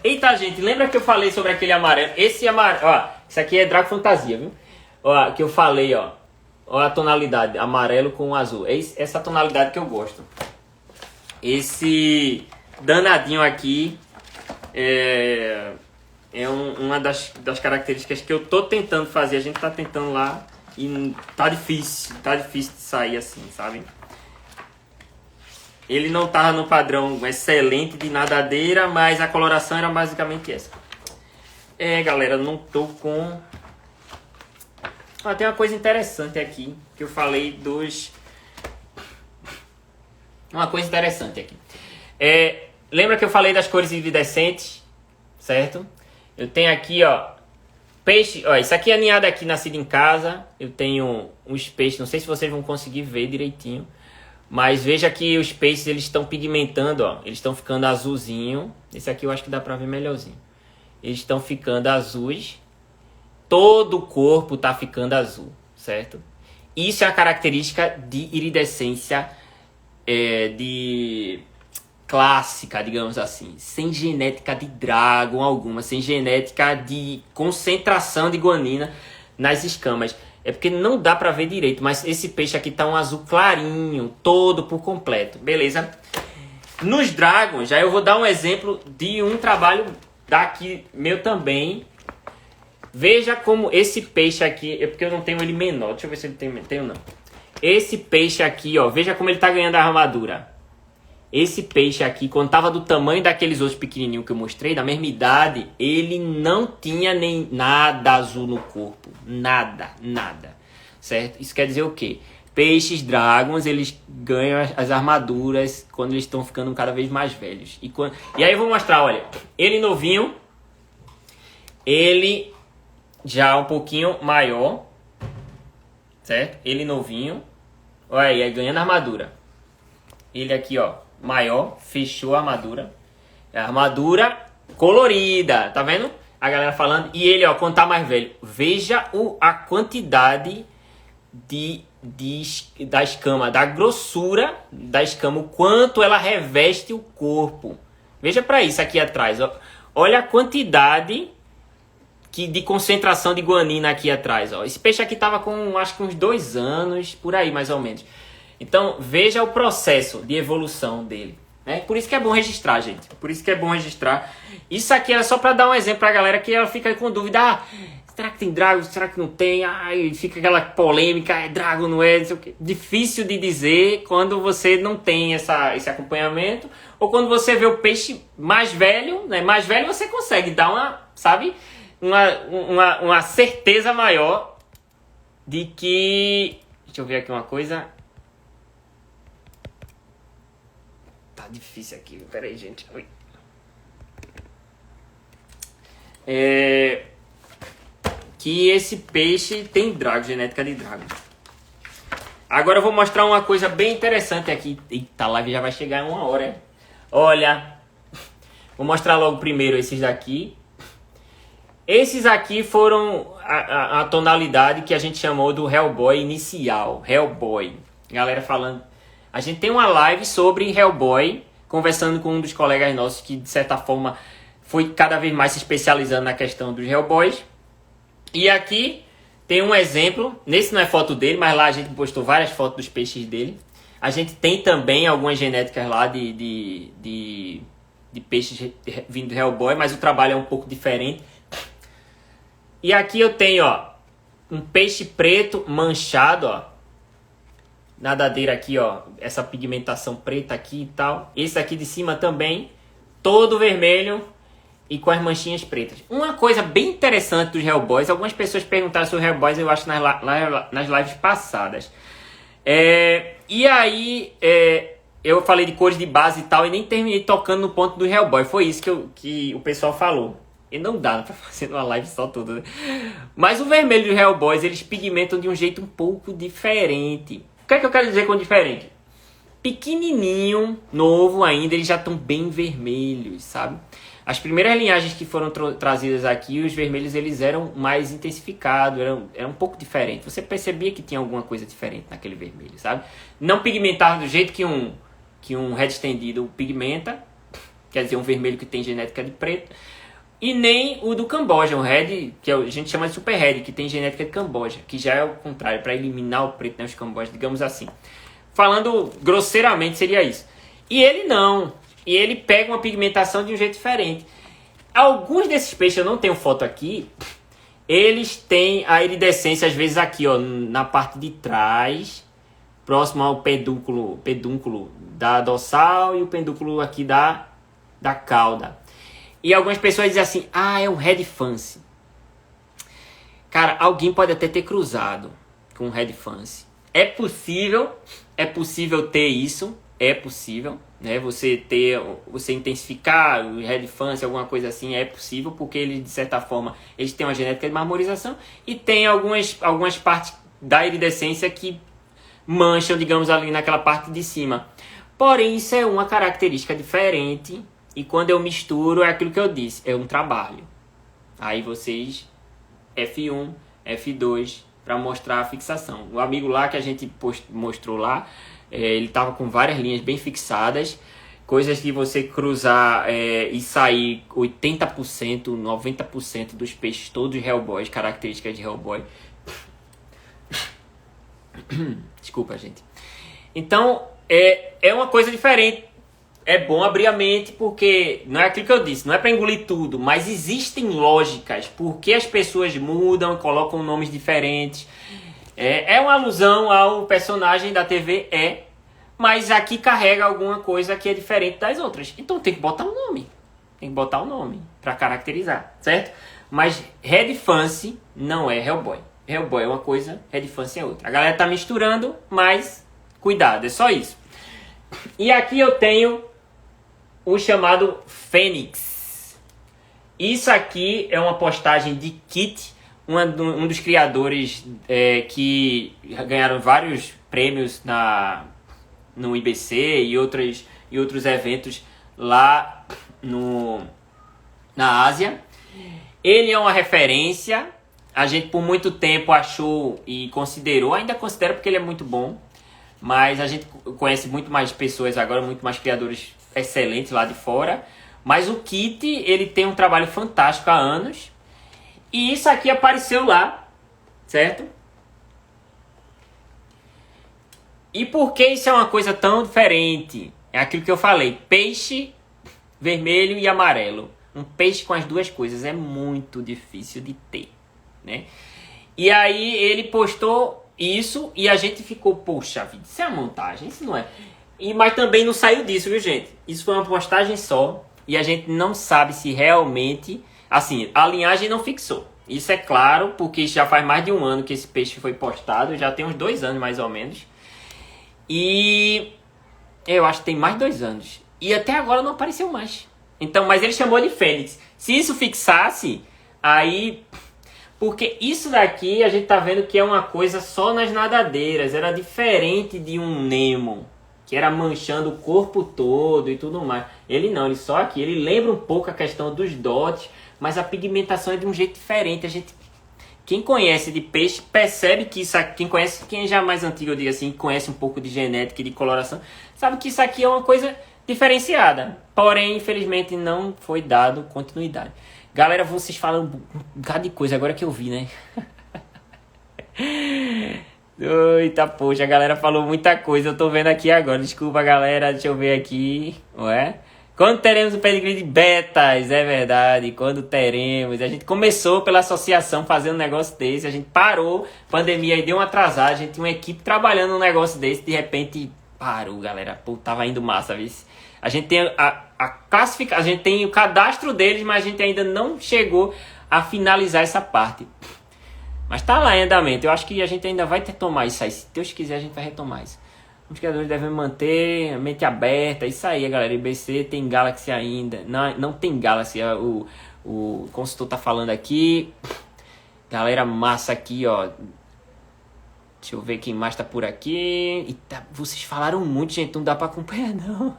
Eita, gente, lembra que eu falei sobre aquele amarelo? Esse amarelo, ó, isso aqui é Drago Fantasia, viu? Ó, que eu falei, ó. Ó a tonalidade, amarelo com azul. É essa tonalidade que eu gosto. Esse danadinho aqui é uma das características que eu tô tentando fazer. A gente tá tentando lá e tá difícil de sair assim, sabe? Ele não tava no padrão excelente de nadadeira, mas a coloração era basicamente essa. Galera, não tô com... tem uma coisa interessante aqui, que eu falei dos... Uma coisa interessante aqui. Lembra que eu falei das cores iridescentes, certo? Eu tenho aqui, ó, peixe, ó, isso aqui é ninhada aqui, nascido em casa. Eu tenho uns peixes, não sei se vocês vão conseguir ver direitinho, mas veja que os peixes, eles estão pigmentando, ó, eles estão ficando azulzinho. Esse aqui eu acho que dá pra ver melhorzinho. Eles estão ficando azuis, todo o corpo tá ficando azul, certo? Isso é a característica de iridescência de... clássica, digamos assim, sem genética de Dragon alguma, sem genética de concentração de guanina nas escamas. É porque não dá pra ver direito, mas esse peixe aqui tá um azul clarinho, todo por completo, beleza? Nos Dragons, já eu vou dar um exemplo de um trabalho daqui meu também. Veja como esse peixe aqui, é porque eu não tenho ele menor, deixa eu ver se ele tem ou não. Esse peixe aqui, ó, veja como ele tá ganhando a armadura. esse peixe aqui, quando tava do tamanho daqueles outros pequenininhos que eu mostrei, da mesma idade, ele não tinha nem nada azul no corpo. Nada, nada. Certo? Isso quer dizer o quê? Peixes dragons, eles ganham as armaduras quando eles estão ficando cada vez mais velhos. E aí eu vou mostrar, olha, ele novinho, ele já um pouquinho maior, certo? Ele novinho, olha aí, ganhando armadura. Ele aqui, ó, maior, fechou a armadura. É a armadura colorida, tá vendo? A galera falando. E ele, ó, quando tá mais velho, veja a quantidade da escama, da grossura da escama, o quanto ela reveste o corpo. Veja para isso aqui atrás, ó. Olha a quantidade de concentração de guanina aqui atrás, ó. Esse peixe aqui tava com, acho que uns 2 anos, por aí mais ou menos. Então, veja o processo de evolução dele, né? Por isso que é bom registrar, gente. Por isso que é bom registrar. Isso aqui era só para dar um exemplo pra galera que ela fica com dúvida. Ah, será que tem Dragon? Será que não tem? Ai, fica aquela polêmica, é Dragon, não é? Não sei o quê. Difícil de dizer quando você não tem esse acompanhamento. Ou quando você vê o peixe mais velho, né? Mais velho você consegue dar uma, sabe? Uma certeza maior de que... Deixa eu ver aqui uma coisa. Tá difícil aqui. Pera aí, gente. Oi. Que esse peixe tem Dragon, genética de Dragon. Agora eu vou mostrar uma coisa bem interessante aqui. Eita, a live já vai chegar em 1 hora, hein? Olha, vou mostrar logo primeiro esses daqui. Esses aqui foram a tonalidade que a gente chamou do Hellboy inicial. Hellboy. Galera falando. A gente tem uma live sobre Hellboy, conversando com um dos colegas nossos que, de certa forma, foi cada vez mais se especializando na questão dos Hellboys. E aqui tem um exemplo. Nesse não é foto dele, mas lá a gente postou várias fotos dos peixes dele. A gente tem também algumas genéticas lá de peixes vindo do Hellboy, mas o trabalho é um pouco diferente. E aqui eu tenho, ó, um peixe preto manchado, ó. Nadadeira aqui, ó, essa pigmentação preta aqui e tal. Esse aqui de cima também, todo vermelho e com as manchinhas pretas. Uma coisa bem interessante dos Hellboys, algumas pessoas perguntaram sobre Hellboys, eu acho, nas lives passadas. E aí, eu falei de cores de base e tal, e nem terminei tocando no ponto do Hellboy. Foi isso que o pessoal falou. E não dá pra fazer uma live só tudo, né? Mas o vermelho dos Hellboys, eles pigmentam de um jeito um pouco diferente. O que é que eu quero dizer com diferente? Pequenininho, novo ainda, eles já estão bem vermelhos, sabe? As primeiras linhagens que foram trazidas aqui, os vermelhos eles eram mais intensificados, eram um pouco diferentes. Você percebia que tinha alguma coisa diferente naquele vermelho, sabe? Não pigmentava do jeito que um red estendido pigmenta, quer dizer, um vermelho que tem genética de preto. E nem o do Camboja, o red, que a gente chama de super red, que tem genética de Camboja, que já é o contrário, para eliminar o preto, né, os Cambojas, digamos assim. Falando grosseiramente seria isso. E ele não. E ele pega uma pigmentação de um jeito diferente. Alguns desses peixes, eu não tenho foto aqui, eles têm a iridescência às vezes aqui, ó, na parte de trás, próximo ao pedúnculo da dorsal e o pedúnculo aqui da cauda. E algumas pessoas dizem assim, é um Red Fancy. Cara, alguém pode até ter cruzado com um Red Fancy. É possível ter isso, é possível, né? Você intensificar o Red Fancy, alguma coisa assim, é possível, porque eles, de certa forma, eles têm uma genética de marmorização e tem algumas partes da iridescência que mancham, digamos, ali naquela parte de cima. Porém, isso é uma característica diferente. E quando eu misturo, é aquilo que eu disse, é um trabalho. Aí vocês, F1, F2, para mostrar a fixação. O amigo lá que a gente mostrou lá, ele estava com várias linhas bem fixadas, coisas que você cruzar e sair 80%, 90% dos peixes todos Hellboys, características de Hellboy. Desculpa, gente. Então, é uma coisa diferente. É bom abrir a mente porque, não é aquilo que eu disse, não é para engolir tudo, mas existem lógicas, porque as pessoas mudam e colocam nomes diferentes. É uma alusão ao personagem da TV, mas aqui carrega alguma coisa que é diferente das outras. Então tem que botar um nome. Tem que botar um nome para caracterizar, certo? Mas Red Fancy não é Hellboy. Hellboy é uma coisa, Red Fancy é outra. A galera tá misturando, mas cuidado, é só isso. E aqui eu tenho o chamado Fênix. Isso aqui é uma postagem de Kit, um dos criadores que ganharam vários prêmios no IBC e outros eventos lá na Ásia. Ele é uma referência. A gente por muito tempo achou e considerou, ainda considera porque ele é muito bom, mas a gente conhece muito mais pessoas agora, muito mais criadores excelentes lá de fora. Mas o Kit, ele tem um trabalho fantástico há anos. E isso aqui apareceu lá, certo? E por que isso é uma coisa tão diferente? É aquilo que eu falei, peixe vermelho e amarelo. Um peixe com as duas coisas é muito difícil de ter, né? E aí ele postou isso e a gente ficou, poxa vida, isso é uma montagem, isso não é. Mas também não saiu disso, viu, gente? Isso foi uma postagem só e a gente não sabe se realmente... Assim, a linhagem não fixou. Isso é claro, porque já faz mais de um ano que esse peixe foi postado. Já tem uns 2 anos, mais ou menos. E eu acho que tem mais de 2 anos. E até agora não apareceu mais. Então, mas ele chamou de Fênix. Se isso fixasse, aí... Porque isso daqui a gente tá vendo que é uma coisa só nas nadadeiras. Era diferente de um Nemo, que era manchando o corpo todo e tudo mais. Ele não, ele só aqui. Ele lembra um pouco a questão dos dots, mas a pigmentação é de um jeito diferente. Quem conhece de peixe percebe que isso aqui, quem já é mais antigo, eu digo assim, conhece um pouco de genética e de coloração, sabe que isso aqui é uma coisa diferenciada. Porém, infelizmente, não foi dado continuidade. Galera, vocês falam um bocado de coisa agora que eu vi, né? Eita, poxa, a galera falou muita coisa, eu tô vendo aqui agora. Desculpa, galera, deixa eu ver aqui, ué. Quando teremos o pedigree de betas? É verdade, quando teremos? A gente começou pela associação fazendo um negócio desse, a gente parou, pandemia aí deu uma atrasada, a gente tinha uma equipe trabalhando num negócio desse, de repente parou, galera. Pô, tava indo massa, viu? A gente tem a classificação, a gente tem o cadastro deles, mas a gente ainda não chegou a finalizar essa parte. Mas tá lá em andamento, eu acho que a gente ainda vai retomar isso aí, se Deus quiser a gente vai retomar isso. Os criadores devem manter a mente aberta. Isso aí, galera. IBC tem Galaxy ainda. Não tem Galaxy. O consultor tá falando aqui. Galera massa aqui, ó. Deixa eu ver quem mais tá por aqui. Eita, vocês falaram muito, gente. Não dá pra acompanhar, não.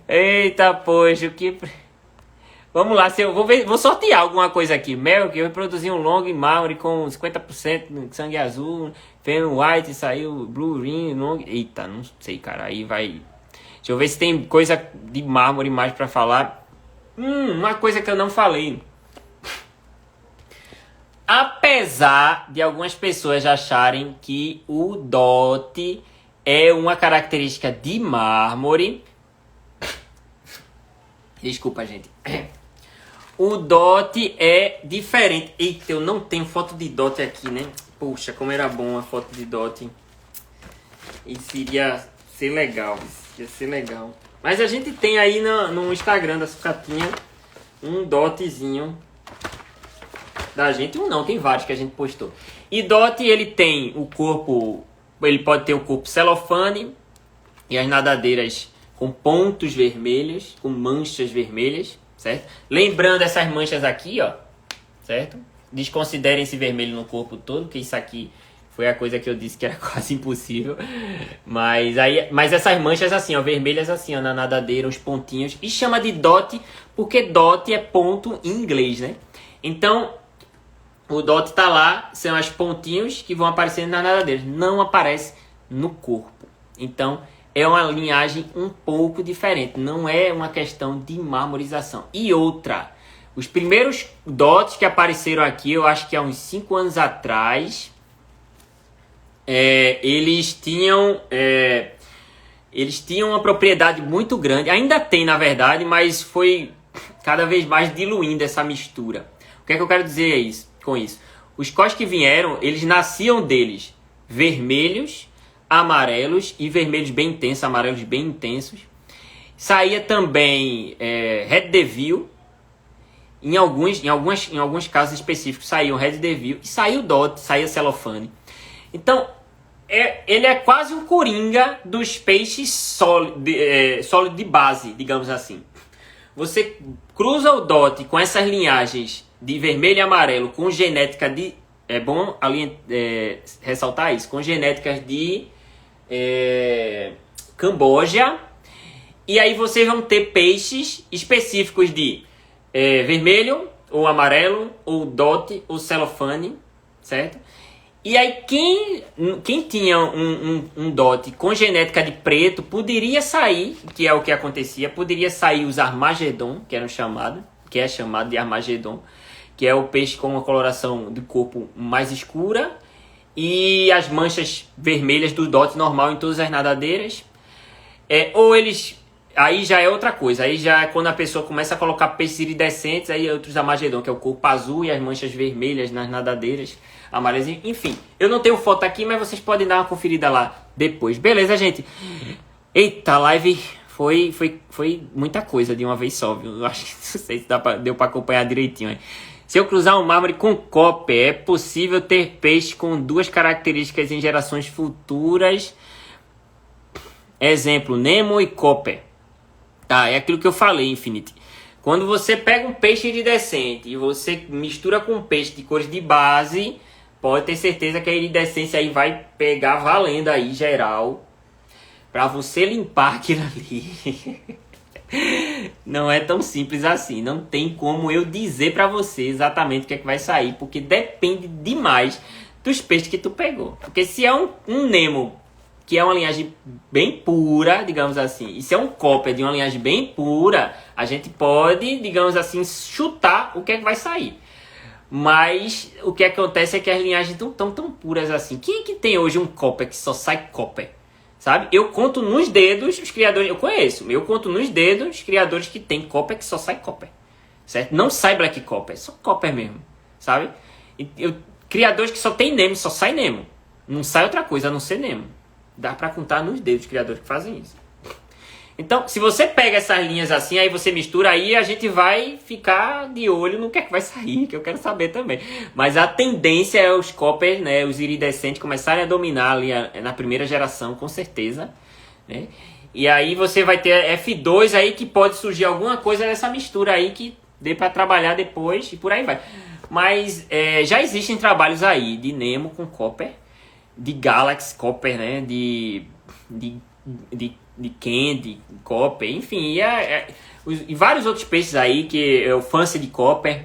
Eita, poxa. O que... Vamos lá. Vou sortear alguma coisa aqui. Mel, que eu produzi um long mármore com 50% de sangue azul. Fêmea white, saiu blue ring, long... Eita, não sei, cara. Aí vai... Deixa eu ver se tem coisa de mármore mais pra falar. Uma coisa que eu não falei. Apesar de algumas pessoas acharem que o DOT é uma característica de mármore... Desculpa, gente. O DOT é diferente. Eita, eu não tenho foto de DOT aqui, né? Poxa, como era bom a foto de DOT. Isso iria ser legal. Ia ser legal. Mas a gente tem aí no Instagram da Sucatinha um DOTzinho da gente. Não, tem vários que a gente postou. E DOT, ele tem o corpo... Ele pode ter o corpo celofane e as nadadeiras com pontos vermelhos, com manchas vermelhas, certo? Lembrando essas manchas aqui, ó, certo? Desconsiderem esse vermelho no corpo todo, porque isso aqui foi a coisa que eu disse que era quase impossível. Mas essas manchas assim, ó, vermelhas assim, ó, na nadadeira, os pontinhos. E chama de DOT, porque DOT é ponto em inglês, né? Então, o DOT tá lá, são os pontinhos que vão aparecendo nas nadadeiras. Não aparece no corpo. Então, é uma linhagem um pouco diferente. Não é uma questão de marmorização. E outra... Os primeiros DOTs que apareceram aqui, eu acho que há uns 5 anos atrás, eles tinham uma propriedade muito grande. Ainda tem, na verdade, mas foi cada vez mais diluindo essa mistura. O que é que eu quero dizer com isso? Os cós que vieram, eles nasciam deles vermelhos, amarelos e vermelhos bem intensos, amarelos bem intensos. Saía também Red Devil. Em alguns casos específicos saiu Red Devil e saiu Dot, saía Celofane. Então, ele é quase um coringa dos peixes sólido de base, digamos assim. Você cruza o Dot com essas linhagens de vermelho e amarelo com genética de... É bom ressaltar isso. Com genéticas de Camboja. E aí vocês vão ter peixes específicos de vermelho, ou amarelo, ou Dot, ou Celofane, certo? E aí quem tinha um Dot com genética de preto poderia sair, que é o que acontecia, poderia sair os Armagedon, que é chamado de Armagedon, que é o peixe com uma coloração de corpo mais escura e as manchas vermelhas do Dot normal em todas as nadadeiras. Ou eles... Aí já é outra coisa, aí já é quando a pessoa começa a colocar peixes iridescentes, aí outros Armagedon, que é o corpo azul e as manchas vermelhas nas nadadeiras, amarelas, enfim. Eu não tenho foto aqui, mas vocês podem dar uma conferida lá depois. Beleza, gente? Eita, a live foi muita coisa de uma vez só, viu? Eu acho que não sei se deu pra acompanhar direitinho aí. Se eu cruzar um mármore com copper, é possível ter peixe com duas características em gerações futuras. Exemplo, Nemo e copper. Tá, é aquilo que eu falei, Infinity. Quando você pega um peixe iridescente e você mistura com um peixe de cores de base, pode ter certeza que a iridescência aí vai pegar valendo aí, geral, pra você limpar aquilo ali. Não é tão simples assim. Não tem como eu dizer pra você exatamente o que é que vai sair, porque depende demais dos peixes que tu pegou. Porque se é um Nemo, que é uma linhagem bem pura, digamos assim, e se é um copper de uma linhagem bem pura, a gente pode, digamos assim, chutar o que é que vai sair. Mas o que acontece é que as linhagens não estão tão puras assim. Quem é que tem hoje um copper que só sai copper? Sabe? Eu conto nos dedos os criadores... Eu conto nos dedos os criadores que tem copper que só sai copper. Certo? Não sai black copper, é só copper mesmo. Sabe? Criadores que só tem Nemo, só sai Nemo. Não sai outra coisa a não ser Nemo. Dá pra contar nos dedos os criadores que fazem isso. Então, se você pega essas linhas assim, aí você mistura, aí a gente vai ficar de olho no que é que vai sair, que eu quero saber também. Mas a tendência é os coppers, né, os iridescentes começarem a dominar ali na primeira geração, com certeza, né? E aí você vai ter F2 aí que pode surgir alguma coisa dessa mistura aí que dê pra trabalhar depois e por aí vai. Mas já existem trabalhos aí de Nemo com copper, de Galaxy copper, né, de Candy, copper, enfim, e vários outros peixes aí, que é o Fancy de copper,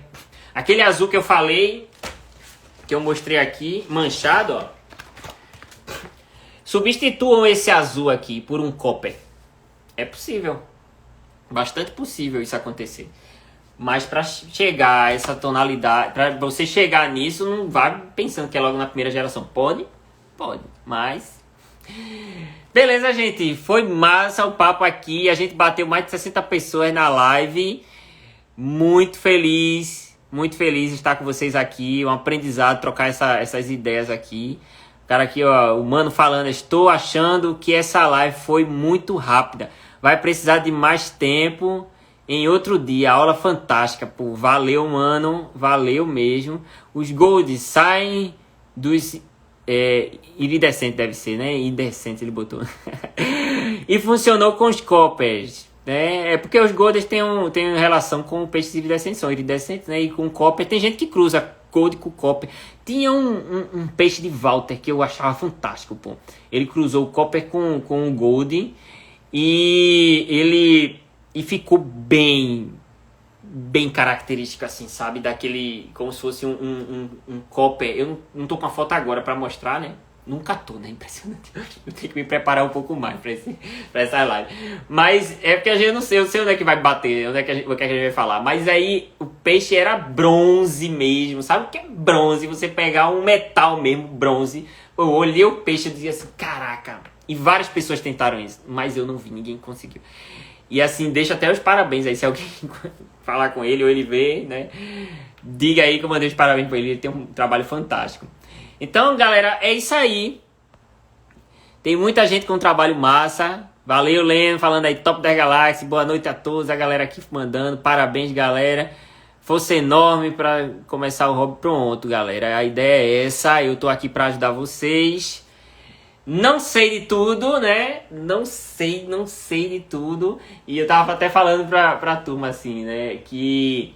aquele azul que eu falei, que eu mostrei aqui, manchado, ó. Substituam esse azul aqui por um copper. É possível, bastante possível isso acontecer. Mas para chegar a essa tonalidade, para você chegar nisso, não vai pensando que é logo na primeira geração. Pode, mas... Beleza, gente, foi massa o papo aqui, a gente bateu mais de 60 pessoas na live, muito feliz de estar com vocês aqui, um aprendizado, trocar essas ideias aqui. O cara aqui, ó, o mano falando, estou achando que essa live foi muito rápida, vai precisar de mais tempo em outro dia, aula fantástica, pô, valeu, mano, valeu mesmo. Os golds saem dos... iridescente deve ser, né? Iridescente ele botou. E funcionou com os coppers, né? É porque os golds têm relação com peixes iridescentes, são iridescentes, né? E com copper, tem gente que cruza gold com copper. Tinha um peixe de Walter que eu achava fantástico, pô. Ele cruzou o copper com o gold e ficou bem característico assim, sabe? Daquele, como se fosse um copper. Eu não tô com a foto agora pra mostrar, né? Nunca tô, né? Impressionante. Eu tenho que me preparar um pouco mais pra essa live. Mas é porque a gente não sei, eu sei onde é que vai bater, o que a gente vai falar. Mas aí o peixe era bronze mesmo, sabe o que é bronze? Você pegar um metal mesmo, bronze. Eu olhei o peixe e dizia assim, caraca. E várias pessoas tentaram isso, mas eu não vi, ninguém conseguiu. E assim, deixa até os parabéns aí, se alguém falar com ele ou ele ver, né? Diga aí que eu mandei os parabéns pra ele, ele tem um trabalho fantástico. Então, galera, é isso aí. Tem muita gente com um trabalho massa. Valeu, Leno, falando aí, top da galáxia. Boa noite a todos, a galera aqui mandando. Parabéns, galera. Força enorme para começar o hobby. Pronto, galera. A ideia é essa. Eu tô aqui para ajudar vocês. Não sei de tudo, né? Não sei de tudo. E eu tava até falando pra turma assim, né? Que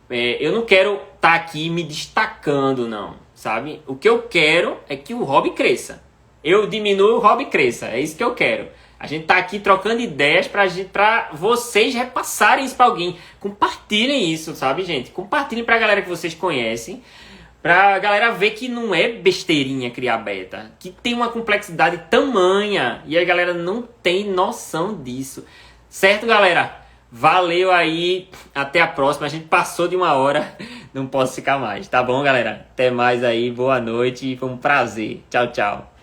eu não quero estar aqui me destacando, não. Sabe? O que eu quero é que o hobby cresça. Eu diminuo, o hobby cresça. É isso que eu quero. A gente tá aqui trocando ideias pra vocês repassarem isso pra alguém. Compartilhem isso, sabe, gente? Compartilhem pra galera que vocês conhecem. Pra galera ver que não é besteirinha criar beta. Que tem uma complexidade tamanha. E a galera não tem noção disso. Certo, galera? Valeu aí. Até a próxima. A gente passou de 1 hora. Não posso ficar mais. Tá bom, galera? Até mais aí. Boa noite. Foi um prazer. Tchau, tchau.